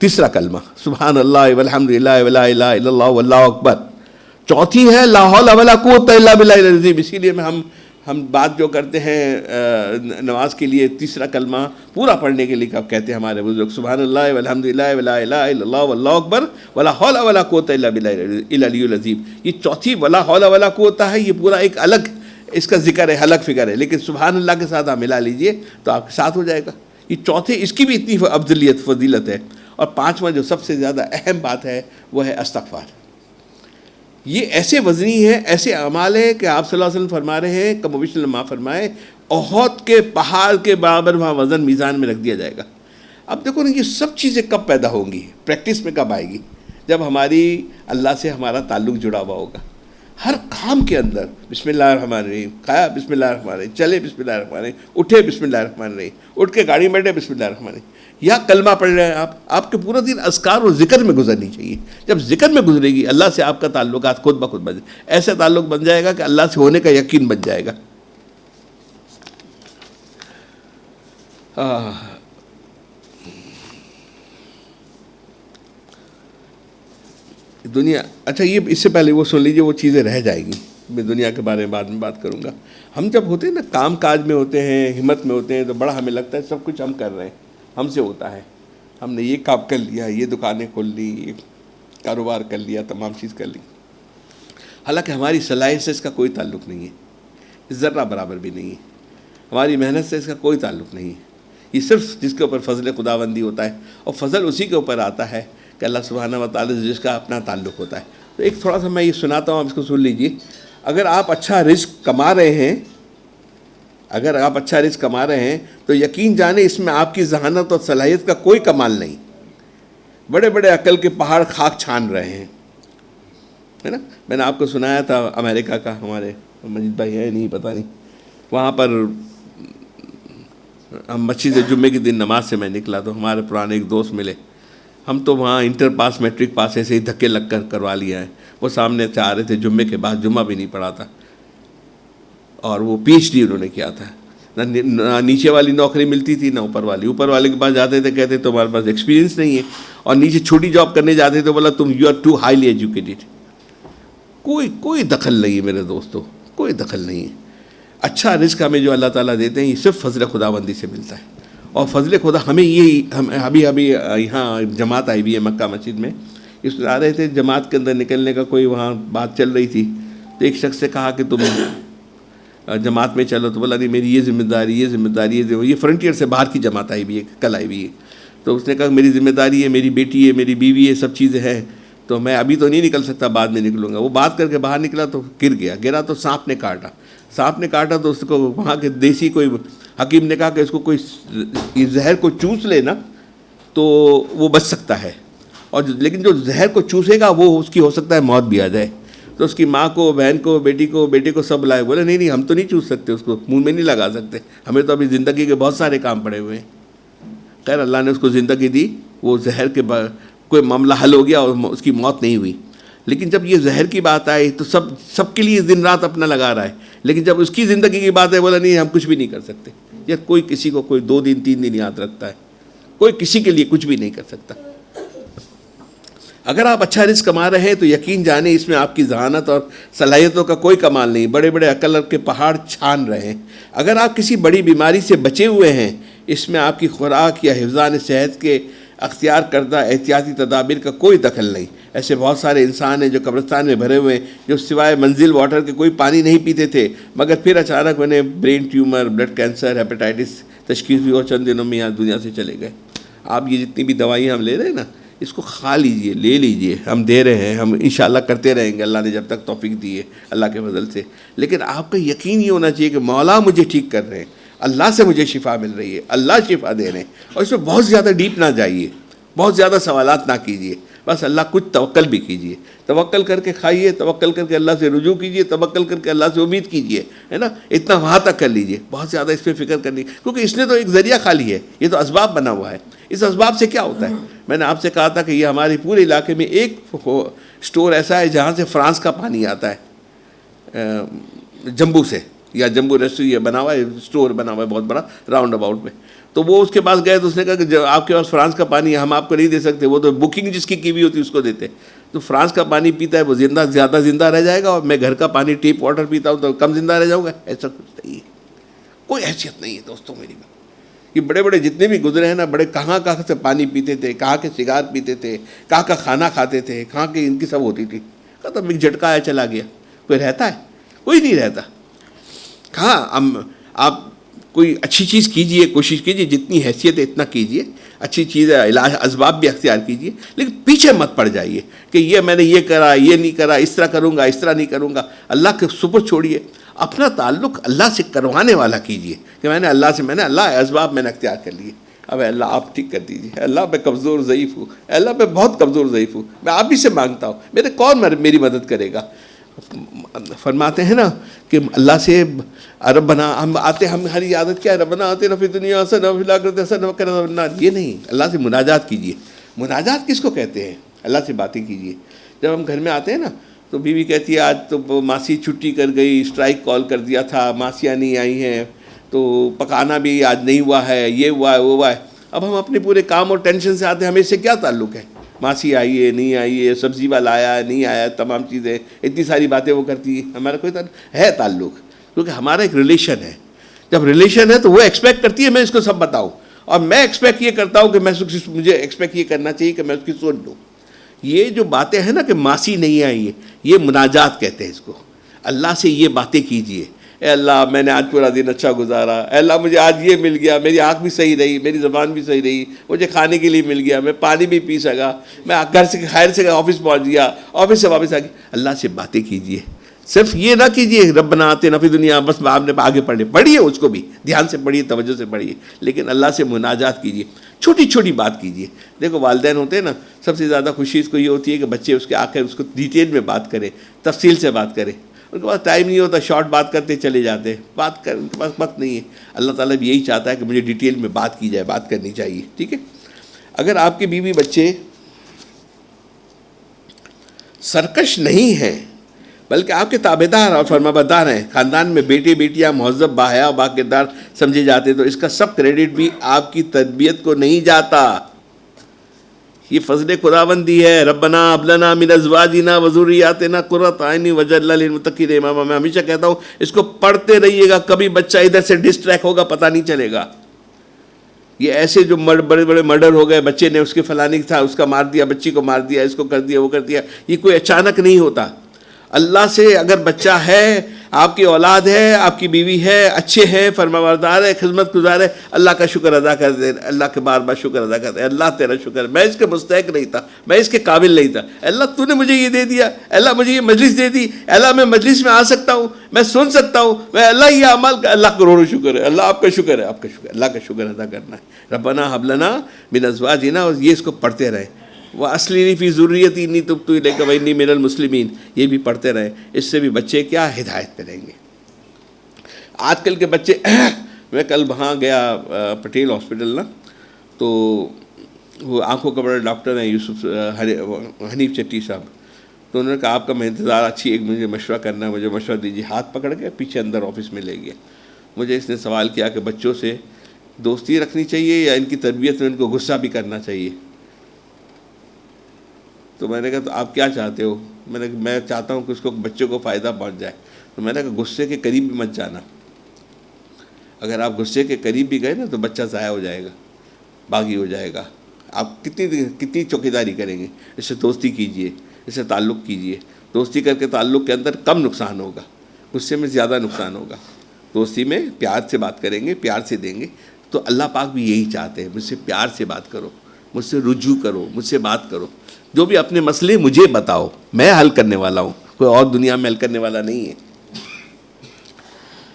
تیسرا کلمہ سبحان اللہ والحمد للہ ولا الہ الا اللہ واللہ اکبر۔ چوتھی ہے لا حول ولا قوت الا باللہ العظیم۔ اسی لیے ہم بات جو کرتے ہیں نماز کے لیے تیسرا کلمہ پورا پڑھنے کے لیے کہتے ہیں ہمارے بزرگ سبحان اللہ والحمد للہ ولا الہ الا اللہ واللہ اکبر ولا حول ولا قوت الا باللہ العلی العظیم۔ یہ چوتھی ولا حول ولا قوت ہے، یہ پورا ایک الگ اس کا ذکر ہے، الگ فکر ہے، لیکن سبحان اللہ کے ساتھ آپ ملا لیجئے تو آپ کے ساتھ ہو جائے گا۔ یہ چوتھے اس کی بھی اتنی افضلیت فضیلت ہے۔ اور پانچواں جو سب سے زیادہ اہم بات ہے وہ ہے استغفار۔ یہ ایسے وزنی ہے، ایسے اعمال ہے کہ آپ صلی اللہ علیہ وسلم فرما رہے ہیں، کم و بیش لمحہ فرمائے احد کے پہاڑ کے برابر وہاں وزن میزان میں رکھ دیا جائے گا۔ اب دیکھو نا یہ سب چیزیں کب پیدا ہوں گی، پریکٹس میں کب آئے گی؟ جب ہماری اللہ سے ہمارا تعلق جڑا ہوا ہوگا۔ ہر کام کے اندر بسم اللہ الرحمن الرحیم، کھایا بسم اللہ الرحمن الرحیم، چلے بسم اللہ الرحمن الرحیم، اٹھے بسم اللہ الرحمن الرحیم، اٹھ کے گاڑی میں بیٹھے بسم اللہ الرحمن الرحیم، یا کلمہ پڑھ رہے ہیں آپ کے پورا دن اذکار اور ذکر میں گزرنی چاہیے۔ جب ذکر میں گزرے گی اللہ سے آپ کا تعلقات خود بخود بن جائے، ایسا تعلق بن جائے گا کہ اللہ سے ہونے کا یقین بن جائے گا۔ دنیا، اچھا یہ اس سے پہلے وہ سن لیجیے، وہ چیزیں رہ جائیں گی۔ میں دنیا کے بارے میں بعد میں بات کروں گا. ہم جب ہوتے ہیں نا کام کاج میں ہوتے ہیں, ہمت میں ہوتے ہیں, تو بڑا ہمیں لگتا ہے سب کچھ ہم کر رہے ہیں, ہم سے ہوتا ہے, ہم نے یہ کام کر لیا, یہ دکانیں کھول لی, یہ کاروبار کر لیا, تمام چیز کر لی. حالانکہ ہماری صلاحیت سے اس کا کوئی تعلق نہیں ہے, ذرہ برابر بھی نہیں ہے. ہماری محنت سے اس کا کوئی تعلق نہیں ہے. یہ صرف جس کے اوپر فضل خداوندی ہوتا ہے, اور فضل اسی کے اوپر آتا ہے کہ اللہ سبحانہ و تعالیٰ سے جس کا اپنا تعلق ہوتا ہے. تو ایک تھوڑا سا میں یہ سناتا ہوں, آپ اس کو سن لیجیے. اگر آپ اچھا رزق کما رہے ہیں, اگر آپ اچھا رزق کما رہے ہیں تو یقین جانیں اس میں آپ کی ذہانت اور صلاحیت کا کوئی کمال نہیں. بڑے بڑے عقل کے پہاڑ خاک چھان رہے ہیں, ہے نا. میں نے آپ کو سنایا تھا امریکہ کا, ہمارے مجید بھائی ہے نہیں پتہ نہیں, وہاں پر ہم مسجد جمعے کے دن نماز سے میں نکلا تو ہمارے پرانے ایک دوست ملے. ہم تو وہاں انٹر پاس میٹرک پاس ایسے ہی دھکے لگ کر کروا لیا ہے. وہ سامنے سے آ رہے تھے, جمعے کے بعد جمعہ بھی نہیں پڑھا تھا, اور وہ پی ایچ ڈی انہوں نے کیا تھا. نہ نیچے والی نوکری ملتی تھی نہ اوپر والی. اوپر والے کے پاس جاتے تھے, کہتے تمہارے پاس ایکسپیرینس نہیں ہے, اور نیچے چھوٹی جاب کرنے جاتے تھے, بولا تم you are too highly educated. کوئی دخل نہیں ہے میرے دوستوں, کوئی دخل نہیں ہے. اچھا رزق ہمیں جو اللہ تعالیٰ دیتے ہیں یہ صرف فضل خداوندی سے ملتا ہے. اور فضل خدا ہمیں یہی, ہم ابھی یہاں جماعت آئی بھی ہے مکہ مسجد میں, اس آ رہے تھے جماعت کے اندر نکلنے کا, کوئی وہاں بات چل رہی تھی, تو ایک شخص سے کہا کہ تم جماعت میں چلو, تو بولا نہیں میری یہ ذمہ داری, یہ فرنٹیئر سے باہر کی جماعت آئی بھی ہے, کل آئی بھی ہے. تو اس نے کہا میری ذمہ داری ہے, میری بیٹی ہے, میری بیوی ہے, سب چیزیں ہیں, تو میں ابھی تو نہیں نکل سکتا, بعد میں نکلوں گا. وہ بات کر کے باہر نکلا تو گرا تو سانپ نے کاٹا تو اس کو وہاں کے دیسی کوئی حکیم نے کہا کہ اس کو کوئی یہ زہر کو چوس لے نا تو وہ بچ سکتا ہے, اور لیکن جو زہر کو چوسے گا وہ اس کی ہو سکتا ہے موت بھی آ جائے. تو اس کی ماں کو, بہن کو, بیٹے کو سب لائے. بولے نہیں ہم تو نہیں چوس سکتے, اس کو منہ میں نہیں لگا سکتے, ہمیں تو ابھی زندگی کے بہت سارے کام پڑے ہوئے ہیں. خیر اللہ نے اس کو زندگی دی, وہ زہر کے کوئی معاملہ حل ہو گیا اور اس کی موت نہیں ہوئی. لیکن جب یہ زہر کی بات آئی تو سب کے لیے دن رات اپنا لگا رہا ہے, لیکن جب اس کی زندگی کی بات ہے بولا نہیں ہم کچھ بھی نہیں کر سکتے. یا کوئی کسی کو کوئی 2 دن 3 دن یاد رکھتا ہے, کوئی کسی کے لیے کچھ بھی نہیں کر سکتا. اگر آپ اچھا رزق کما رہے ہیں تو یقین جانیں اس میں آپ کی ذہانت اور صلاحیتوں کا کوئی کمال نہیں. بڑے بڑے عقل کے پہاڑ چھان رہے ہیں. اگر آپ کسی بڑی بیماری سے بچے ہوئے ہیں, اس میں آپ کی خوراک یا حفظان صحت کے اختیار کردہ احتیاطی تدابیر کا کوئی دخل نہیں. ایسے بہت سارے انسان ہیں جو قبرستان میں بھرے ہوئے ہیں, جو سوائے منزل واٹر کے کوئی پانی نہیں پیتے تھے, مگر پھر اچانک انہیں brain tumour, blood cancer, hepatitis تشخیص ہوئی اور چند دنوں میں یہاں دنیا سے چلے گئے. آپ یہ جتنی بھی دوائیاں ہم لے رہے ہیں نا, اس کو کھا لیجئے, لے لیجئے, ہم دے رہے ہیں, ہم انشاءاللہ کرتے رہیں گے, اللہ نے جب تک توفیق دی ہے اللہ کے فضل سے. لیکن آپ کا یقین یہ ہونا چاہیے کہ مولا مجھے ٹھیک کر رہے ہیں, اللہ سے مجھے شفا مل رہی ہے, اللہ شفا دے رہے ہیں. اور اس میں بہت زیادہ ڈیپ نہ جائیے, بہت زیادہ سوالات نہ کیجیے, بس اللہ کچھ توکل بھی کیجیے. توکل کر کے کھائیے, توکل کر کے اللہ سے رجوع کیجیے, توکل کر کے اللہ سے امید کیجیے, ہے نا. اتنا وہاں تک کر لیجیے, بہت زیادہ اس پہ فکر کرنی, کیونکہ اس نے تو ایک ذریعہ خالی ہے, یہ تو اسباب بنا ہوا ہے. اس اسباب سے کیا ہوتا ہے؟ میں نے آپ سے کہا تھا کہ یہ ہمارے پورے علاقے میں ایک اسٹور ایسا ہے جہاں سے فرانس کا پانی آتا ہے, جمبو سے, یا جمبو ریسٹورینٹ یہ بنا ہوا ہے, اسٹور بنا ہوا ہے بہت بڑا راؤنڈ اباؤٹ میں. تو وہ اس کے پاس گئے تو اس نے کہا کہ جب آپ کے پاس فرانس کا پانی ہے ہم آپ کو نہیں دے سکتے, وہ تو بکنگ جس کی ہوئی ہوتی ہے اس کو دیتے. تو فرانس کا پانی پیتا ہے وہ زیادہ زندہ رہ جائے گا, اور میں گھر کا پانی ٹیپ واٹر پیتا ہوں تو کم زندہ رہ جاؤں گا. ایسا کچھ نہیں ہے, کوئی حیثیت نہیں ہے دوستوں میری بات. یہ بڑے بڑے جتنے بھی گزرے ہیں نا, بڑے کہاں سے پانی پیتے تھے, کہاں کے سگار پیتے تھے, کہاں کا کھانا کھاتے تھے, کہاں کی ان کی سب ہوتی تھی. ختم, ایک جھٹکا آیا چلا گیا. کوئی رہتا ہے؟ کوئی نہیں رہتا. کہاں آپ کوئی اچھی چیز کیجئے, کوشش کیجئے, جتنی حیثیت ہے اتنا کیجئے, اچھی چیز ہے, علاج اسباب بھی اختیار کیجئے, لیکن پیچھے مت پڑ جائیے کہ یہ میں نے یہ کرا, یہ نہیں کرا, اس طرح کروں گا, اس طرح نہیں کروں گا. اللہ کے سپرد چھوڑیے, اپنا تعلق اللہ سے کروانے والا کیجئے کہ میں نے اللہ اسباب میں نے اختیار کر لیے, اب اللہ آپ ٹھیک کر دیجیے. اللہ میں کمزور ضعیف ہوں, اللہ میں بہت کمزور ضعیف ہوں, میں آپ ہی سے مانگتا ہوں, میرے کون میری مدد کرے گا. فرماتے ہیں نا کہ اللہ سے ربنا, ہم ہماری عادت کیا ہے, ربنا آتنا فی الدنیا حسنہ وفی الآخرۃ حسنہ وقنا عذاب النار. یہ نہیں, اللہ سے مناجات کیجیے. مناجات کس کو کہتے ہیں؟ اللہ سے باتیں کیجیے. جب ہم گھر میں آتے ہیں نا تو بیوی کہتی ہے آج تو ماسی چھٹی کر گئی, اسٹرائک کال کر دیا تھا, ماسیاں نہیں آئی ہیں, تو پکانا بھی آج نہیں ہوا ہے, یہ ہوا ہے, وہ ہوا ہے. اب ہم اپنے پورے کام اور ٹینشن سے آتے ہیں, ہمیں اس سے کیا تعلق ہے؟ ماسی آئی ہے نہیں آئی ہے، سبزی والا آیا ہے نہیں آیا، تمام چیزیں اتنی ساری باتیں وہ کرتی ہے. ہمارا کوئی ہے تعلق، کیونکہ ہمارا ایک ریلیشن ہے. جب ریلیشن ہے تو وہ ایکسپیکٹ کرتی ہے میں اس کو سب بتاؤں، اور میں ایکسپیکٹ یہ کرتا ہوں کہ مجھے ایکسپیکٹ یہ کرنا چاہیے کہ میں اس کی سن لوں. یہ جو باتیں ہیں نا کہ ماسی نہیں آئی ہے، یہ مناجات کہتے ہیں اس کو. اللہ سے یہ باتیں کیجئے، اے اللہ میں نے آج پورا دن اچھا گزارا، اے اللہ مجھے آج یہ مل گیا، میری آنکھ بھی صحیح رہی، میری زبان بھی صحیح رہی، مجھے کھانے کے لیے مل گیا، میں پانی بھی پی سکا، میں گھر سے خیر سے آفس پہنچ گیا، آفس سے واپس آ گیا. اللہ سے باتیں کیجئے. صرف یہ نہ کیجئے ربنا آتنا فی الدنیا، بس آپ نے آگے پڑھیے اس کو بھی دھیان سے پڑھیے، توجہ سے پڑھیے، لیکن اللہ سے مناجات کیجئے. چھوٹی چھوٹی بات کیجئے. دیکھو والدین ہوتے ہیں نا، سب سے زیادہ خوشی اس کو یہ ہوتی ہے کہ بچے اس کے آ کر اس کو ڈیٹیل میں بات کریں، تفصیل سے بات کریں. ان کے پاس ٹائم نہیں ہوتا، شارٹ بات کرتے چلے جاتے، ان کے پاس وقت نہیں ہے. اللہ تعالیٰ بھی یہی چاہتا ہے کہ مجھے ڈیٹیل میں بات کی جائے، بات کرنی چاہیے. ٹھیک ہے. اگر آپ کے بیوی بچے سرکش نہیں ہیں بلکہ آپ کے تابعدار اور فرمانبردار ہیں، خاندان میں بیٹے بیٹیاں مہذب باحیا و باکردار سمجھے جاتے، تو اس کا سب کریڈٹ بھی آپ کی تربیت کو نہیں جاتا. یہ فضل خداوندی ہے. ربنا ہب لنا من ازواجنا وذریاتنا قرۃ اعین واجعلنا للمتقین اماما. میں ہمیشہ کہتا ہوں اس کو پڑھتے رہیے گا، کبھی بچہ ادھر سے ڈسٹریکٹ ہوگا پتہ نہیں چلے گا. یہ ایسے جو بڑے بڑے مرڈر ہو گئے، بچے نے اس کے فلانی تھا، اس کا مار دیا، بچی کو مار دیا، اس کو کر دیا، وہ کر دیا، یہ کوئی اچانک نہیں ہوتا. اللہ سے اگر بچہ ہے، آپ کی اولاد ہے، آپ کی بیوی ہے، اچھے ہیں، فرمانبردار ہے، خدمت گزار ہے، اللہ کا شکر ادا کر دے، اللہ کے بار بار شکر ادا کر دے. اللہ تیرا شکر، میں اس کے مستحق نہیں تھا، میں اس کے قابل نہیں تھا، اللہ تو نے مجھے یہ دے دیا، اللہ مجھے یہ مجلس دے دی، اللہ میں مجلس میں آ سکتا ہوں، میں سن سکتا ہوں، میں اللہ یہ عمل، اللہ کروڑوں شکر ہے، اللہ آپ کا شکر ہے، آپ کا شکر، اللہ کا شکر ادا کرنا ہے. ربنا ہب لنا من ازواجنا، اور یہ اس کو پڑھتے رہے. وَأَصْلِحْ فِي ذُرِّيَّتِي إِنِّي تُبْتُ إِلَيْكَ وَإِنِّي مِنَ الْمُسْلِمِينَ. یہ بھی پڑھتے رہیں. اس سے بھی بچے کیا ہدایت پہ رہیں گے. آج کل کے بچے میں کل وہاں گیا پٹیل ہاسپٹل نا، تو وہ آنکھوں کا بڑا ڈاکٹر ہیں یوسف حنیف چٹی صاحب. تو انہوں نے کہا آپ کا میں انتظار اچھی ایک مجھے مشورہ کرنا ہے، مجھے مشورہ دیجیے. ہاتھ پکڑ کے پیچھے اندر آفس میں لے گیا. مجھے اس نے سوال کیا کہ بچوں سے دوستی رکھنی چاہیے یا ان کی تربیت میں ان کو غصہ بھی کرنا چاہیے. تو میں نے کہا تو آپ کیا چاہتے ہو؟ میں چاہتا ہوں کہ اس کو بچوں کو فائدہ پہنچ جائے. تو میں نے کہا غصے کے قریب بھی مت جانا. اگر آپ غصے کے قریب بھی گئے نا تو بچہ ضائع ہو جائے گا، باغی ہو جائے گا. آپ کتنی چوکیداری کریں گے. اس سے دوستی کیجئے، اس سے تعلق کیجئے. دوستی کر کے تعلق کے اندر کم نقصان ہوگا، غصے میں زیادہ نقصان ہوگا. دوستی میں پیار سے بات کریں گے، پیار سے دیں گے. تو اللہ پاک بھی یہی چاہتے ہیں، مجھ سے پیار سے بات کرو، مجھ سے رجوع کرو، مجھ سے بات کرو. جو بھی اپنے مسئلے مجھے بتاؤ، میں حل کرنے والا ہوں، کوئی اور دنیا میں حل کرنے والا نہیں ہے.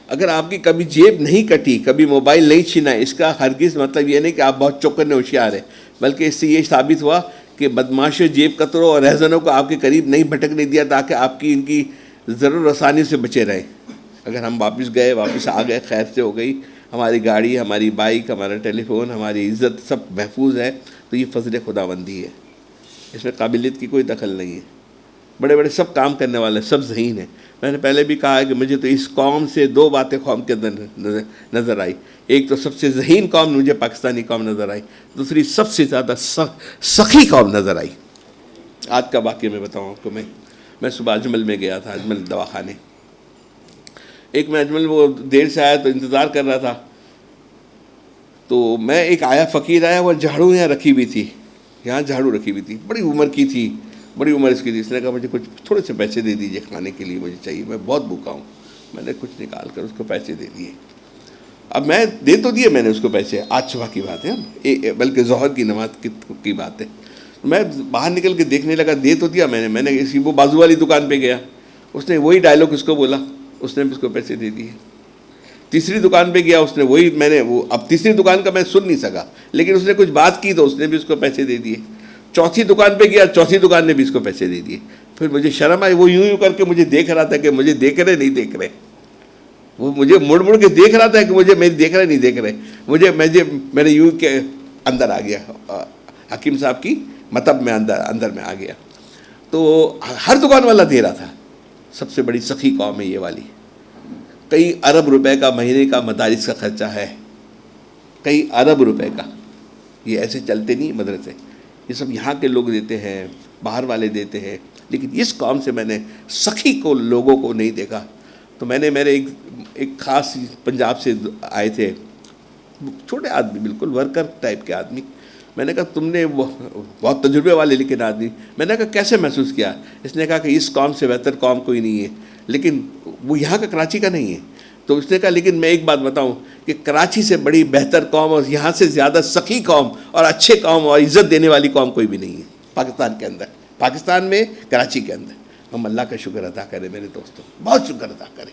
اگر آپ کی کبھی جیب نہیں کٹی، کبھی موبائل نہیں چھینا، اس کا ہرگز مطلب یہ نہیں کہ آپ بہت چوکن ہوشیار ہیں، بلکہ اس سے یہ ثابت ہوا کہ بدماشوں، جیب کتروں اور رہزنوں کو آپ کے قریب نہیں بھٹکنے دیا تاکہ آپ کی ان کی ضرور رسانی سے بچے رہیں. اگر ہم واپس گئے، واپس آ گئے، خیر سے ہو گئی، ہماری گاڑی، ہماری بائک، ہمارا ٹیلی فون، ہماری عزت سب محفوظ ہے، تو یہ فضل خداوندی ہے. اس میں قابلیت کی کوئی دخل نہیں ہے. بڑے بڑے سب کام کرنے والے، سب ذہین ہیں. میں نے پہلے بھی کہا ہے کہ مجھے تو اس قوم سے دو باتیں قوم کے اندر نظر آئی. ایک تو سب سے ذہین قوم مجھے پاکستانی قوم نظر آئی، دوسری سب سے زیادہ سخی قوم نظر آئی. آج کا واقعہ میں بتاؤں آپ کو. میں صبح اجمل میں گیا تھا، اجمل دواخانے. ایک میں اجمل وہ دیر سے آیا تو انتظار کر رہا تھا. تو میں ایک آیا فقیر آیا، وہ جھاڑو یہاں رکھی ہوئی تھی، یہاں جھاڑو رکھی ہوئی تھی، بڑی عمر کی تھی، بڑی عمر اس کی تھی. اس نے کہا مجھے کچھ تھوڑے سے پیسے دے دیجیے، کھانے کے لیے مجھے چاہیے، میں بہت بھوکا ہوں. میں نے کچھ نکال کر اس کو پیسے دے دیے. اب میں دے تو دیے میں نے اس کو پیسے، آج صبح کی بات ہے، بلکہ ظہر کی نماز کی بات ہے. میں باہر نکل کے دیکھنے لگا، دے تو دیا میں نے اسی وہ بازو والی دکان پہ گیا، اس نے وہی ڈائلاگ اس کو بولا، اس نے بھی اس کو پیسے دے دیے. تیسری دکان پہ گیا، اس نے وہی، اب تیسری دکان کا میں سن نہیں سکا، لیکن اس نے کچھ بات کی تو اس نے بھی اس کو پیسے دے دیے. چوتھی دکان پہ گیا، چوتھی دکان نے بھی اس کو پیسے دے دیے. پھر مجھے شرم آئی، وہ یوں کر کے مجھے دیکھ رہا تھا کہ مجھے دیکھ رہے نہیں دیکھ رہے. وہ مجھے مڑ کے دیکھ رہا تھا کہ مجھے میری دیکھ رہے نہیں دیکھ رہے. میں نے یوں کے اندر آ گیا، حکیم صاحب کی مطب میں اندر میں آ گیا. تو ہر دکان والا دے رہا تھا. سب سے بڑی سخی قوم ہے یہ والی. کئی ارب روپے کا مہینے کا مدارس کا خرچہ ہے، کئی ارب روپے کا. یہ ایسے چلتے نہیں مدرسے. یہ سب یہاں کے لوگ دیتے ہیں، باہر والے دیتے ہیں، لیکن اس قوم سے میں نے سخی کو لوگوں کو نہیں دیکھا. تو میں نے میرے ایک خاص پنجاب سے آئے تھے، چھوٹے آدمی، بالکل ورکر ٹائپ کے آدمی. میں نے کہا تم نے بہت تجربے والے لیکن آدمی. میں نے کہا کیسے محسوس کیا؟ اس نے کہا کہ اس قوم سے بہتر قوم کوئی نہیں ہے، لیکن وہ یہاں کا کراچی کا نہیں ہے. تو اس نے کہا لیکن میں ایک بات بتاؤں کہ کراچی سے بڑی بہتر قوم اور یہاں سے زیادہ سخی قوم اور اچھے قوم اور عزت دینے والی قوم کوئی بھی نہیں ہے پاکستان کے اندر، پاکستان میں، کراچی کے اندر. ہم اللہ کا شکر ادا کریں میرے دوستوں، بہت شکر ادا کریں.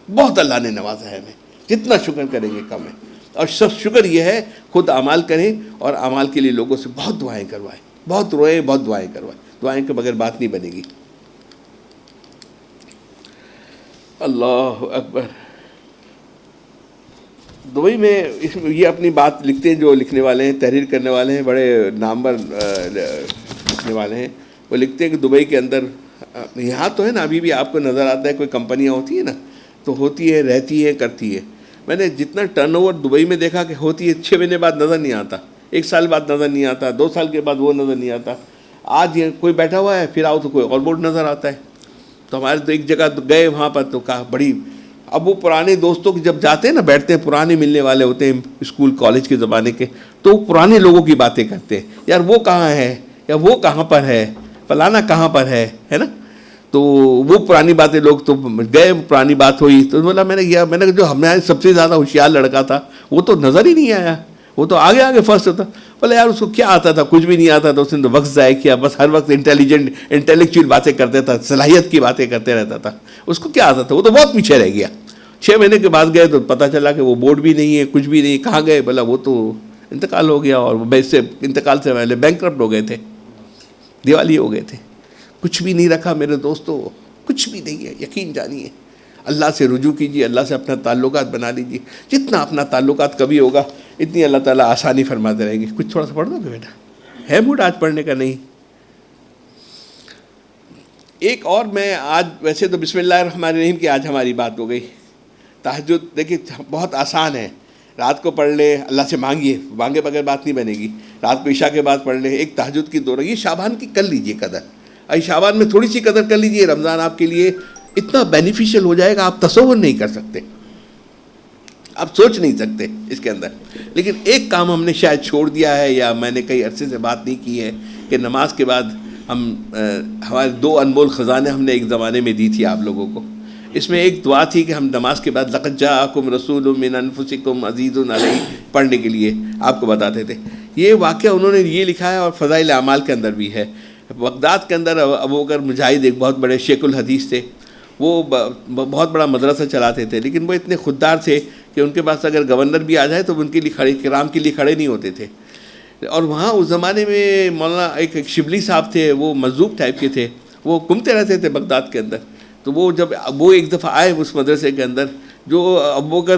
بہت اللہ نے نوازا ہے ہمیں، جتنا شکر کریں گے کم ہے. اور سب شکر یہ ہے خود اعمال کریں، اور اعمال کے لیے لوگوں سے بہت دعائیں کروائیں، بہت روئیں، بہت دعائیں کروائیں. دعائیں کے بغیر بات نہیں بنے گی. اللہ اکبر. دبئی میں یہ اپنی بات لکھتے ہیں جو لکھنے والے ہیں، تحریر کرنے والے ہیں، بڑے نامور لکھنے والے ہیں. وہ لکھتے ہیں کہ دبئی کے اندر، یہاں تو ہے نا ابھی بھی آپ کو نظر آتا ہے کوئی کمپنیاں ہوتی ہیں نا، تو ہوتی ہے، رہتی ہے، کرتی ہے. میں نے جتنا ٹرن اوور دبئی میں دیکھا کہ ہوتی ہے 6 مہینے بعد نظر نہیں آتا، 1 سال بعد نظر نہیں آتا، 2 سال کے بعد وہ نظر نہیں آتا. آج یہ کوئی بیٹھا ہوا ہے، پھر آؤ تو کوئی اور بورڈ نظر آتا ہے. تو ہمارے تو ایک جگہ گئے وہاں پر تو کہا بڑی، اب وہ پرانے دوستوں کے جب جاتے ہیں نا، بیٹھتے ہیں، پرانے ملنے والے ہوتے ہیں اسکول کالج کے زمانے کے، تو پرانے لوگوں کی باتیں کرتے ہیں، یار وہ کہاں ہے، یا وہ کہاں پر ہے، فلانا کہاں پر ہے نا. تو وہ پرانی باتیں، لوگ تو گئے، پرانی بات ہوئی تو بولا میں نے کہا جو ہمارے سب سے زیادہ ہوشیار لڑکا تھا وہ تو نظر ہی نہیں آیا، وہ تو آگے فرسٹ ہوتا. بولے یار اس کو کیا آتا تھا، کچھ بھی نہیں آتا تھا، اس نے تو وقت ضائع کیا، بس ہر وقت انٹیلیکچوئل باتیں کرتا تھا، صلاحیت کی باتیں کرتے رہتا تھا، اس کو کیا آتا تھا، وہ تو بہت پیچھے رہ گیا. 6 مہینے کے بعد گئے تو پتہ چلا کہ وہ بورڈ بھی نہیں ہے، کچھ بھی نہیں. کہاں گئے؟ بولا وہ تو انتقال ہو گیا، اور اس سے انتقال سے پہلے بینکرپٹ ہو گئے تھے، دیوالی ہو گئے تھے. کچھ بھی نہیں رکھا میرے دوستو، کچھ بھی نہیں ہے. یقین جانیے، اللہ سے رجوع کیجیے، اللہ سے اپنا تعلقات بنا لیجیے. جتنا اپنا تعلقات کبھی ہوگا اتنی اللہ تعالیٰ آسانی فرماتے رہیں گے. کچھ تھوڑا سا پڑھ دو گے بیٹا؟ ہے موڈ آج پڑھنے کا؟ نہیں. ایک اور میں آج، ویسے تو بسم اللہ الرحمن الرحیم کی آج ہماری بات ہو گئی. تہجد دیکھیے بہت آسان ہے، رات کو پڑھ لے، اللہ سے مانگیے، مانگے بغیر بات نہیں بنے گی. رات کو عشاء کے بعد پڑھ لے، ایک تہجد کی 2 رکعت، یہ شعبان کی کر لیجیے قدر. شعبان میں تھوڑی سی قدر کر لیجیے، رمضان آپ کے لیے اتنا بینیفیشل ہو جائے گا آپ تصور نہیں کر سکتے، آپ سوچ نہیں سکتے اس کے اندر. لیکن ایک کام ہم نے شاید چھوڑ دیا ہے، یا میں نے کئی عرصے سے بات نہیں کی ہے، کہ نماز کے بعد ہم ہمارے 2 انمول خزانے ہم نے ایک زمانے میں دی تھی آپ لوگوں کو. اس میں ایک دعا تھی کہ ہم نماز کے بعد لقد جاءکم رسول من انفسکم عزیز علیہ پڑھنے کے لیے آپ کو بتاتے تھے. یہ واقعہ انہوں نے یہ لکھا ہے، اور فضائل اعمال کے اندر بھی ہے. بغداد کے اندر ابو بکر مجاہد ایک بہت بڑے شیخ الحدیث تھے، وہ بہت بڑا مدرسہ چلاتے تھے، لیکن وہ اتنے خوددار تھے کہ ان کے پاس اگر گورنر بھی آ جائے تو ان کے لیے کھڑے، کرام کے لیے کھڑے نہیں ہوتے تھے. اور وہاں اس زمانے میں مولانا ایک شبلی صاحب تھے، وہ مجذوب ٹائپ کے تھے، وہ گھومتے رہتے تھے بغداد کے اندر. تو وہ جب وہ ایک دفعہ آئے اس مدرسے کے اندر، جو ابو بکر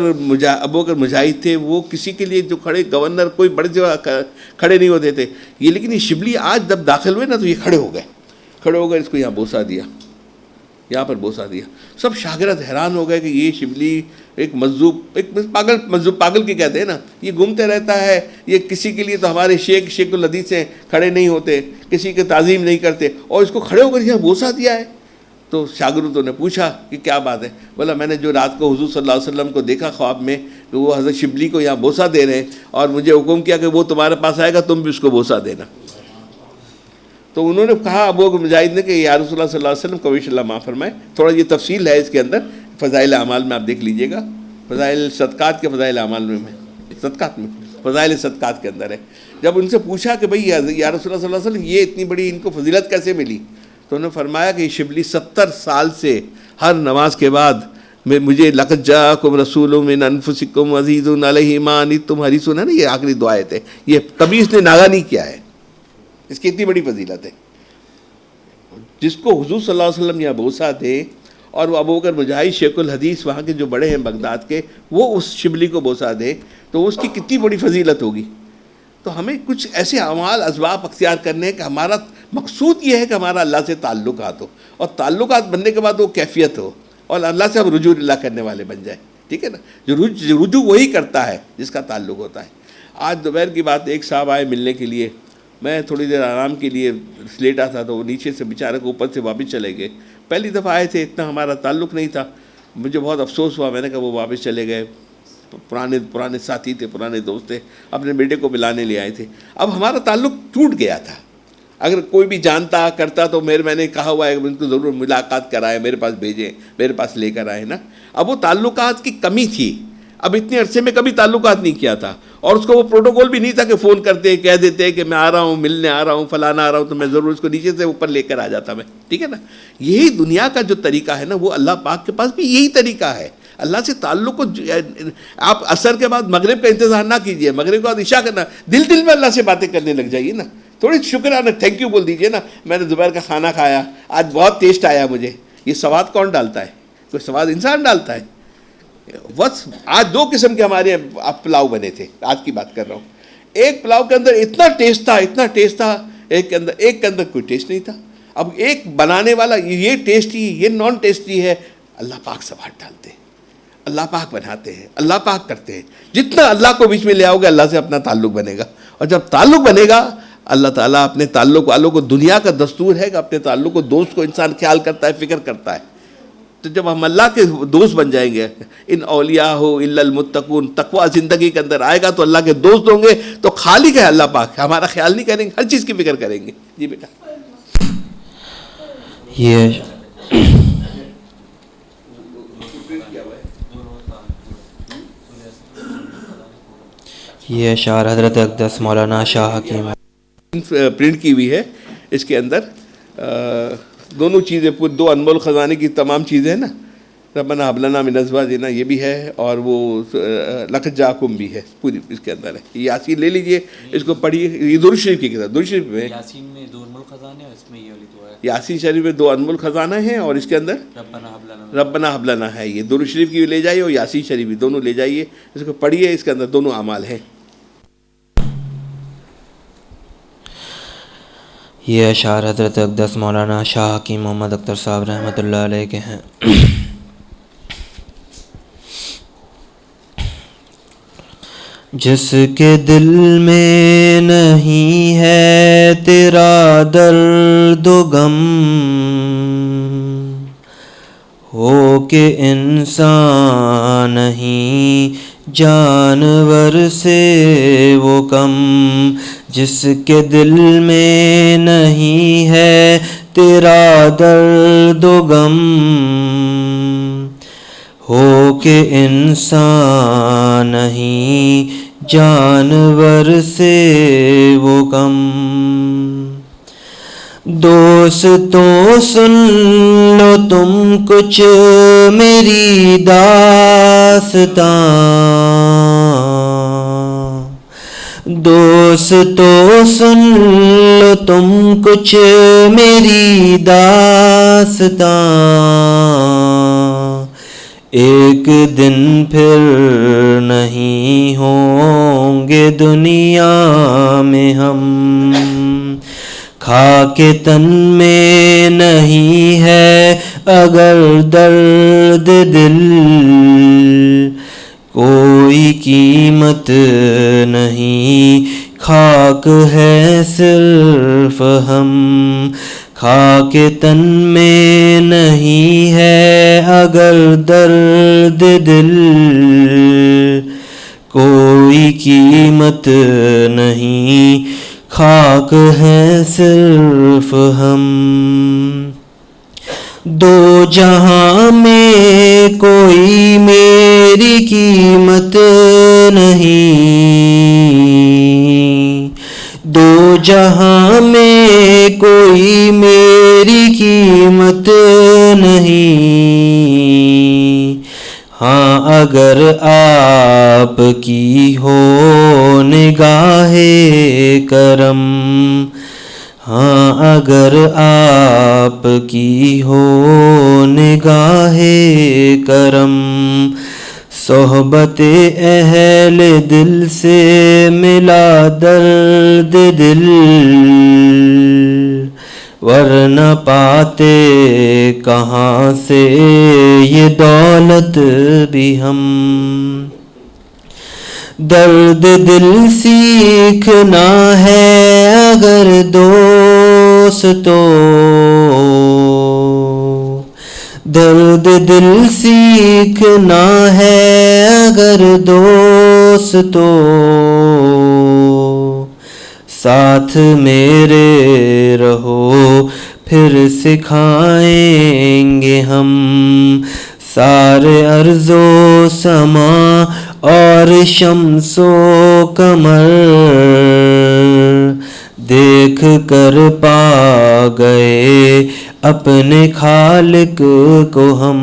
مجاہد تھے وہ کسی کے لیے جو کھڑے، گورنر کوئی بڑے جگہ کھڑے نہیں ہوتے تھے یہ، لیکن یہ شبلی آج جب داخل ہوئے نا تو یہ کھڑے ہو گئے، اس کو یہاں بوسہ دیا، یہاں پر بوسہ دیا. سب شاگرد حیران ہو گئے کہ یہ شبلی ایک پاگل کے کہتے ہیں نا، یہ گھومتے رہتا ہے، یہ کسی کے لیے تو ہمارے شیخ الحدیث سے کھڑے نہیں ہوتے، کسی کی تعظیم نہیں کرتے، اور اس کو کھڑے ہو کر یہاں بوسہ دیا ہے. تو شاگردوں نے پوچھا کہ کیا بات ہے؟ بولا میں نے جو رات کو حضور صلی اللہ علیہ وسلم کو دیکھا خواب میں کہ وہ حضرت شبلی کو یہاں بوسہ دے رہے ہیں، اور مجھے حکم کیا کہ وہ تمہارے پاس آئے گا، تم بھی اس کو بوسہ دینا. تو انہوں نے کہا ابو بکر مجاہد نے کہ یا رسول اللہ صلی اللہ علیہ وسلم کو اللہ معاف فرمائے. تھوڑا یہ تفصیل ہے اس کے اندر، فضائل اعمال میں آپ دیکھ لیجئے گا، فضائل صدقات کے فضائل اعمال میں، صدقات میں، فضائل صدقات کے اندر ہے. جب ان سے پوچھا کہ بھئی یا رسول اللہ صلی اللہ علیہ وسلم یہ اتنی بڑی ان کو فضیلت کیسے ملی، تو انہوں نے فرمایا کہ یہ شبلی 70 سال سے ہر نماز کے بعد مجھے لقد جاءکم رسول من انفسکم عزیز علیہ ما عنتم حریص، ہے نا، یہ آخری دعائیں تھے، یہ کبھی اس نے ناغہ نہیں کیا ہے. اس کی اتنی بڑی فضیلت ہے. جس کو حضور صلی اللہ علیہ وسلم یہاں بوسہ دے، اور وہ ابو بکر مجاہد شیخ الحدیث وہاں کے جو بڑے ہیں بغداد کے، وہ اس شبلی کو بوسہ دے، تو اس کی کتنی بڑی فضیلت ہوگی. تو ہمیں کچھ ایسے اعمال اسباب اختیار کرنے ہیں کہ ہمارا مقصود یہ ہے کہ ہمارا اللہ سے تعلقات ہو، اور تعلقات بننے کے بعد وہ کیفیت ہو، اور اللہ سے ہم رجوع اللہ کرنے والے بن جائیں. ٹھیک ہے نا، جو رجوع وہی کرتا ہے جس کا تعلق ہوتا ہے. آج دوپہر کی بات، ایک صاحب آئے ملنے کے لیے، میں تھوڑی دیر آرام کے لیے لیٹا تھا تو وہ نیچے سے بیچارے کو اوپر سے واپس چلے گئے. پہلی دفعہ آئے تھے, اتنا ہمارا تعلق نہیں تھا, مجھے بہت افسوس ہوا. میں نے کہا وہ واپس چلے گئے, پرانے ساتھی تھے, پرانے دوست تھے, اپنے بیٹے کو ملانے لے آئے تھے. اب ہمارا تعلق ٹوٹ گیا تھا. اگر کوئی بھی جانتا کرتا تو میں نے کہا ہوا ہے ان کو ضرور ملاقات کرائے, میرے پاس بھیجیں, میرے پاس لے کر آئے نا. اب وہ تعلقات کی کمی تھی. اب اتنے عرصے میں کبھی تعلقات نہیں کیا تھا, اور اس کو وہ پروٹوکول بھی نہیں تھا کہ فون کرتے کہہ دیتے کہ میں آ رہا ہوں, ملنے آ رہا ہوں, فلانا آ رہا ہوں, تو میں ضرور اس کو نیچے سے اوپر لے کر آ جاتا میں. ٹھیک ہے نا. یہی دنیا کا جو طریقہ ہے نا, وہ اللہ پاک کے پاس بھی یہی طریقہ ہے. اللہ سے تعلق کو آپ عصر کے بعد مغرب کا انتظار نہ کیجیے, مغرب کے بعد عشاء کرنا, دل میں اللہ سے باتیں کرنے لگ جائیے نا. تھوڑی شکرانہ تھینک یو بول دیجیے نا, میں نے دوپہر کا کھانا کھایا, آج بہت ٹیسٹ آیا مجھے. یہ سواد کون ڈالتا ہے؟ کوئی سواد انسان ڈالتا ہے. بس آج 2 قسم کے ہمارے پلاؤ بنے تھے, آج کی بات کر رہا ہوں. ایک پلاؤ کے اندر اتنا ٹیسٹ تھا, ایک کے اندر کوئی ٹیسٹ نہیں تھا. اب ایک بنانے والا یہ ٹیسٹی, یہ نان ٹیسٹی ہے. اللہ پاک سواد ڈالتے ہیں, اللہ پاک بناتے ہیں, اللہ پاک کرتے ہیں. جتنا اللہ کو بیچ میں لے آؤ گے, اللہ سے اپنا تعلق بنے گا. اور جب تعلق بنے گا, اللہ تعالیٰ اپنے تعلق والوں کو, دنیا کا دستور ہے کہ اپنے تعلق کو, دوست کو انسان خیال کرتا ہے, فکر کرتا ہے. تو جب ہم اللہ کے دوست بن جائیں گے, ان اولیاء ہو الا المتقون, تقویٰ زندگی کے اندر آئے گا تو اللہ کے دوست ہوں گے, تو خالق ہے اللہ پاک, ہمارا خیال نہیں کریں گے, ہر چیز کی فکر کریں گے. جی بیٹا. یہ اشعار حضرت اقدس مولانا شاہ حکیم پرنٹ کی ہوئی ہے. اس کے اندر دونوں چیزیں, 2 انمول خزانے کی تمام چیزیں ہیں نا, ربنا هب لنا من ازواجنا یہ بھی ہے, اور وہ لقد جاءکم بھی ہے, پوری اس کے اندر ہے. یاسین لے لیجئے, اس کو پڑھیے. یہ درود شریف کی کتاب, درود شریف میں یاسین میں 2 انمول خزانے ہیں, اس میں یہ والی دعا ہے. یاسین شریف میں 2 انمول خزانہ ہیں, اور اس کے اندر ربنا هب لنا ہے. یہ درود شریف کی بھی لے جائیے اور یاسین شریف بھی, دونوں لے جائیے, اس کو پڑھیے. اس کے اندر دونوں اعمال ہیں. یہ اشعار حضرت اقدس مولانا شاہ حکیم محمد اختر صاحب رحمۃ اللہ علیہ کے ہیں. جس کے دل میں نہیں ہے تیرا درد و غم, ہو کہ انسان نہیں جانور سے وہ کم. جس کے دل میں نہیں ہے تیرا درد و غم, ہو کہ انسان نہیں جانور سے وہ کم. دوستوں سن لو تم کچھ میری داستاں, دوستوں سن لو تم کچھ میری داستاں. ایک دن پھر نہیں ہوں گے دنیا میں ہم, خاک تن میں نہیں ہے اگر درد دل, کوئی قیمت نہیں خاک ہے صرف ہم. خاک تن میں نہیں ہے اگر درد دل, کوئی قیمت نہیں خاک ہے صرف ہم. 2 جہاں میں کوئی میری قیمت نہیں, 2 جہاں میں کوئی میری قیمت نہیں. ہاں اگر آپ کی ہو نگاہ کرم, ہاں اگر آپ کی ہو نگاہ کرم, صحبت اہل دل سے ملا درد دل, ورنہ پاتے کہاں سے یہ دولت بھی ہم. درد دل سیکھنا ہے اگر دوستو، درد دل سیکھنا ہے اگر دوستو، ساتھ میرے رہو پھر سکھائیں گے ہم سارے ارض و سما اور شمس و قمر، دیکھ کر پا گئے اپنے خالق کو ہم،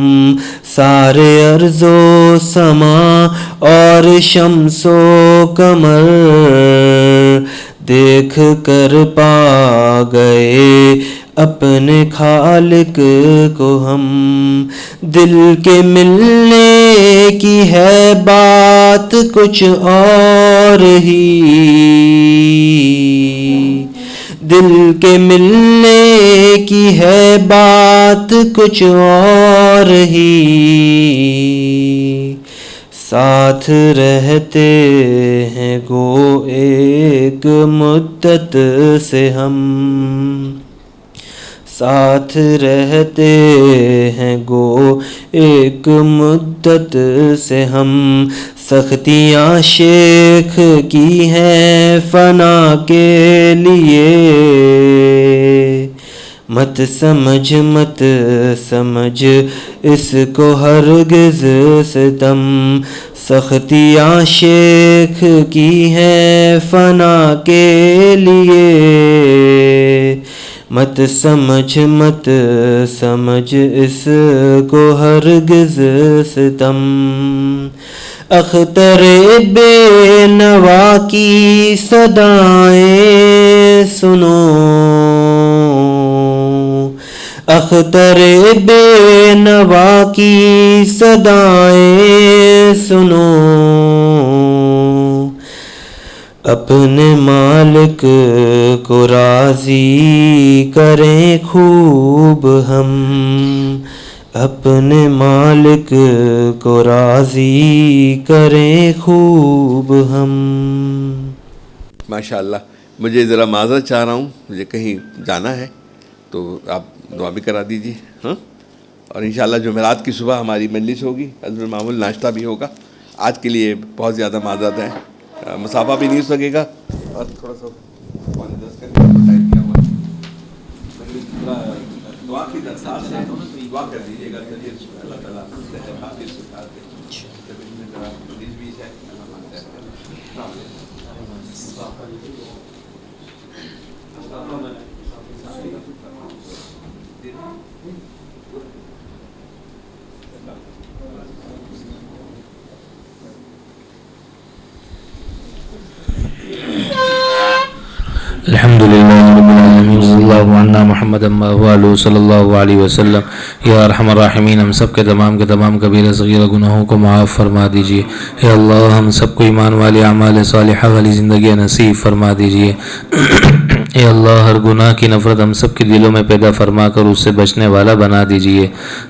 سارے ارض و سما اور شمس و قمر، دیکھ کر پا گئے اپنے خالق کو ہم۔ دل کے ملنے کی ہے بات کچھ اور ہی، دل کے ملنے کی ہے بات کچھ اور ہی، ساتھ رہتے ہیں گو ایک مدت سے ہم، ساتھ رہتے ہیں گو ایک مدت سے ہم، سختیاں شیخ کی ہیں فنا کے لیے، مت سمجھ اس کو ہرگز ستم، سختیاں شیخ کی ہیں فنا کے لیے، مت سمجھ اس کو ہرگز ستم۔ اختر بے نوا کی صدائیں سنو، اختر بے نوا کی صدائیں سنو، اپنے مالک کو راضی کریں خوب ہم، اپنے مالک کو راضی کریں خوب ہم۔ ماشاءاللہ، مجھے ذرا معذرت چاہ رہا ہوں، مجھے کہیں جانا ہے تو آپ دعا بھی کرا دیجیے، ہاں، اور انشاءاللہ جمعرات کی صبح ہماری مجلس ہوگی، حضرت معمول ناشتہ بھی ہوگا۔ آج کے لیے بہت زیادہ معذرت ہے، مسافہ بھی نہیں ہو سکے گا، اور تھوڑا سا دعا کی درخواست ہے، دعا کر دیجیے گا، اللہ تعالیٰ الحمد للہ رب العالمین، صلی اللہ عنا محمد وآلہ صلی اللہ علیہ وسلم۔ یا ارحم الراحمین، ہم سب کے تمام کبیرہ صغیرہ گناہوں کو معاف فرما دیجیے۔ اے اللہ، ہم سب کو ایمان والے اعمال صالحہ والی زندگی نصیب فرما دیجیے۔ اے اللہ، ہر گناہ کی نفرت ہم سب کے دلوں میں پیدا فرما کر اس سے بچنے والا بنا دیجیے۔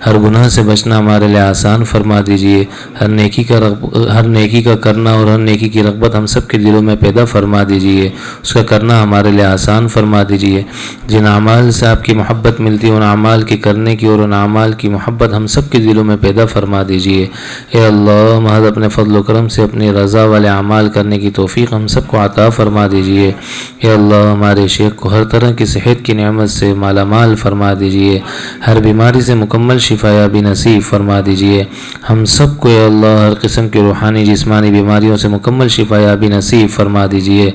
ہر گناہ سے بچنا ہمارے لئے آسان فرما دیجیے۔ ہر نیکی کا کرنا اور ہر نیکی کی رغبت ہم سب کے دلوں میں پیدا فرما دیجیے۔ اس کا کرنا ہمارے لئے آسان فرما دیجیے۔ جن اعمال سے آپ کی محبت ملتی ہے، ان اعمال کی کرنے کی اور ان اعمال کی محبت ہم سب کے دلوں میں پیدا فرما دیجیے۔ اے اللہ، محض اپنے فضل و کرم سے اپنی رضا والے اعمال کرنے کی توفیق ہم سب کو عطا فرما دیجیے۔ اے اللہ، ہمارے شیخ کو ہر طرح کی صحت کی نعمت سے مالا مال فرما دیجیے، ہر بیماری سے مکمل شفا یابی نصیب فرما دیجیے۔ ہم سب کو اے اللہ ہر قسم کی روحانی جسمانی بیماریوں سے مکمل شفا یابی نصیب فرما دیجیے۔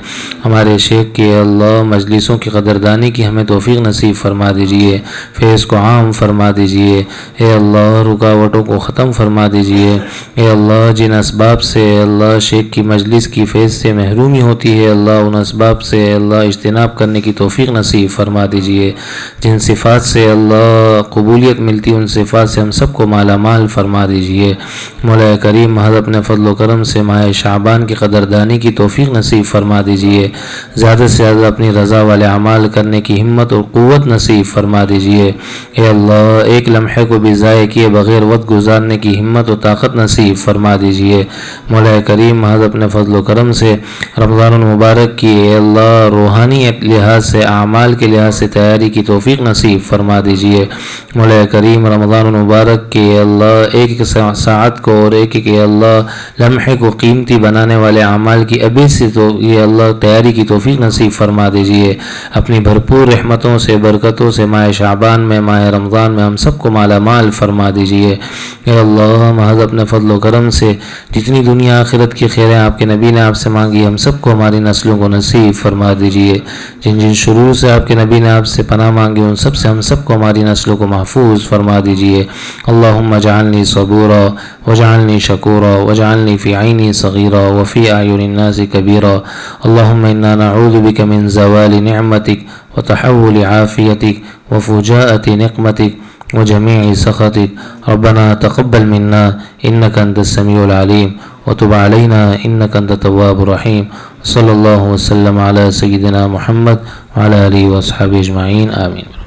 ہمارے شیخ کی اے اللہ مجلسوں کی قدردانی کی ہمیں توفیق نصیب فرما دیجیے، فیض کو عام فرما دیجیے۔ اے اللہ، رکاوٹوں کو ختم فرما دیجیے۔ اے اللہ، جن اسباب سے اے اللہ شیخ کی مجلس کی فیض سے محرومی ہوتی ہے، اللہ ان اسباب سے اے اللہ اجتناب کرنے کی توفیق نصیب فرما دیجیے۔ جن صفات سے اللہ قبولیت ملتی، ان صفات سے ہم سب کو مالا مال فرما دیجیے۔ مولا کریم، محض اپنے فضل و کرم سے ماہ شعبان کی قدردانی کی توفیق نصیب فرما دیجیے۔ زیادہ سے زیادہ اپنی رضا والے اعمال کرنے کی ہمت اور قوت نصیب فرما دیجیے۔ اے اللہ، ایک لمحے کو بھی ضائع کیے بغیر وقت گزارنے کی ہمت و طاقت نصیب فرما دیجیے۔ مولا کریم، محض اپنے فضل و کرم سے رمضان المبارک کی اے اللہ روحانیت لحاظ سے، اعمال کے لحاظ سے تیاری کی توفیق نصیب فرما دیجئے۔ مولا کریم رمضان المبارک کے اللہ ایک ایک ساعت کو اور ایک ایک اللہ لمحے کو قیمتی بنانے والے اعمال کی ابھی سے تو یہ اللہ تیاری کی توفیق نصیب فرما دیجئے۔ اپنی بھرپور رحمتوں سے، برکتوں سے ماہ شعبان میں، ماہ رمضان میں ہم سب کو مالا مال فرما دیجئے۔ اے اللہ محض اپنے فضل و کرم سے جتنی دنیا آخرت کی خیریں آپ کے نبی نے آپ سے مانگی، ہم سب کو ہماری نسلوں کو نصیب فرما دیجئے۔ جن جن شرور سے آپ کے نبی نے آپ سے پناہ مانگی، ان سب سے ہم سب کو ہماری نسلوں کو محفوظ فرما دیجئے۔ اللہم اجعلنی صبورا واجعلنی شکورا واجعلنی فی عینی صغیرا وفی اعین الناس کبیرا۔ اللہم انا نعوذ بک من زوال نعمتک وتحول عافیتک وفجاءۃ نقمتک وجميع سخطك ربنا تقبل منا إنك أنت السميع العليم وتب علينا إنك أنت التواب الرحيم صلى الله وسلم على سيدنا محمد وعلى آله وأصحابه أجمعين آمين۔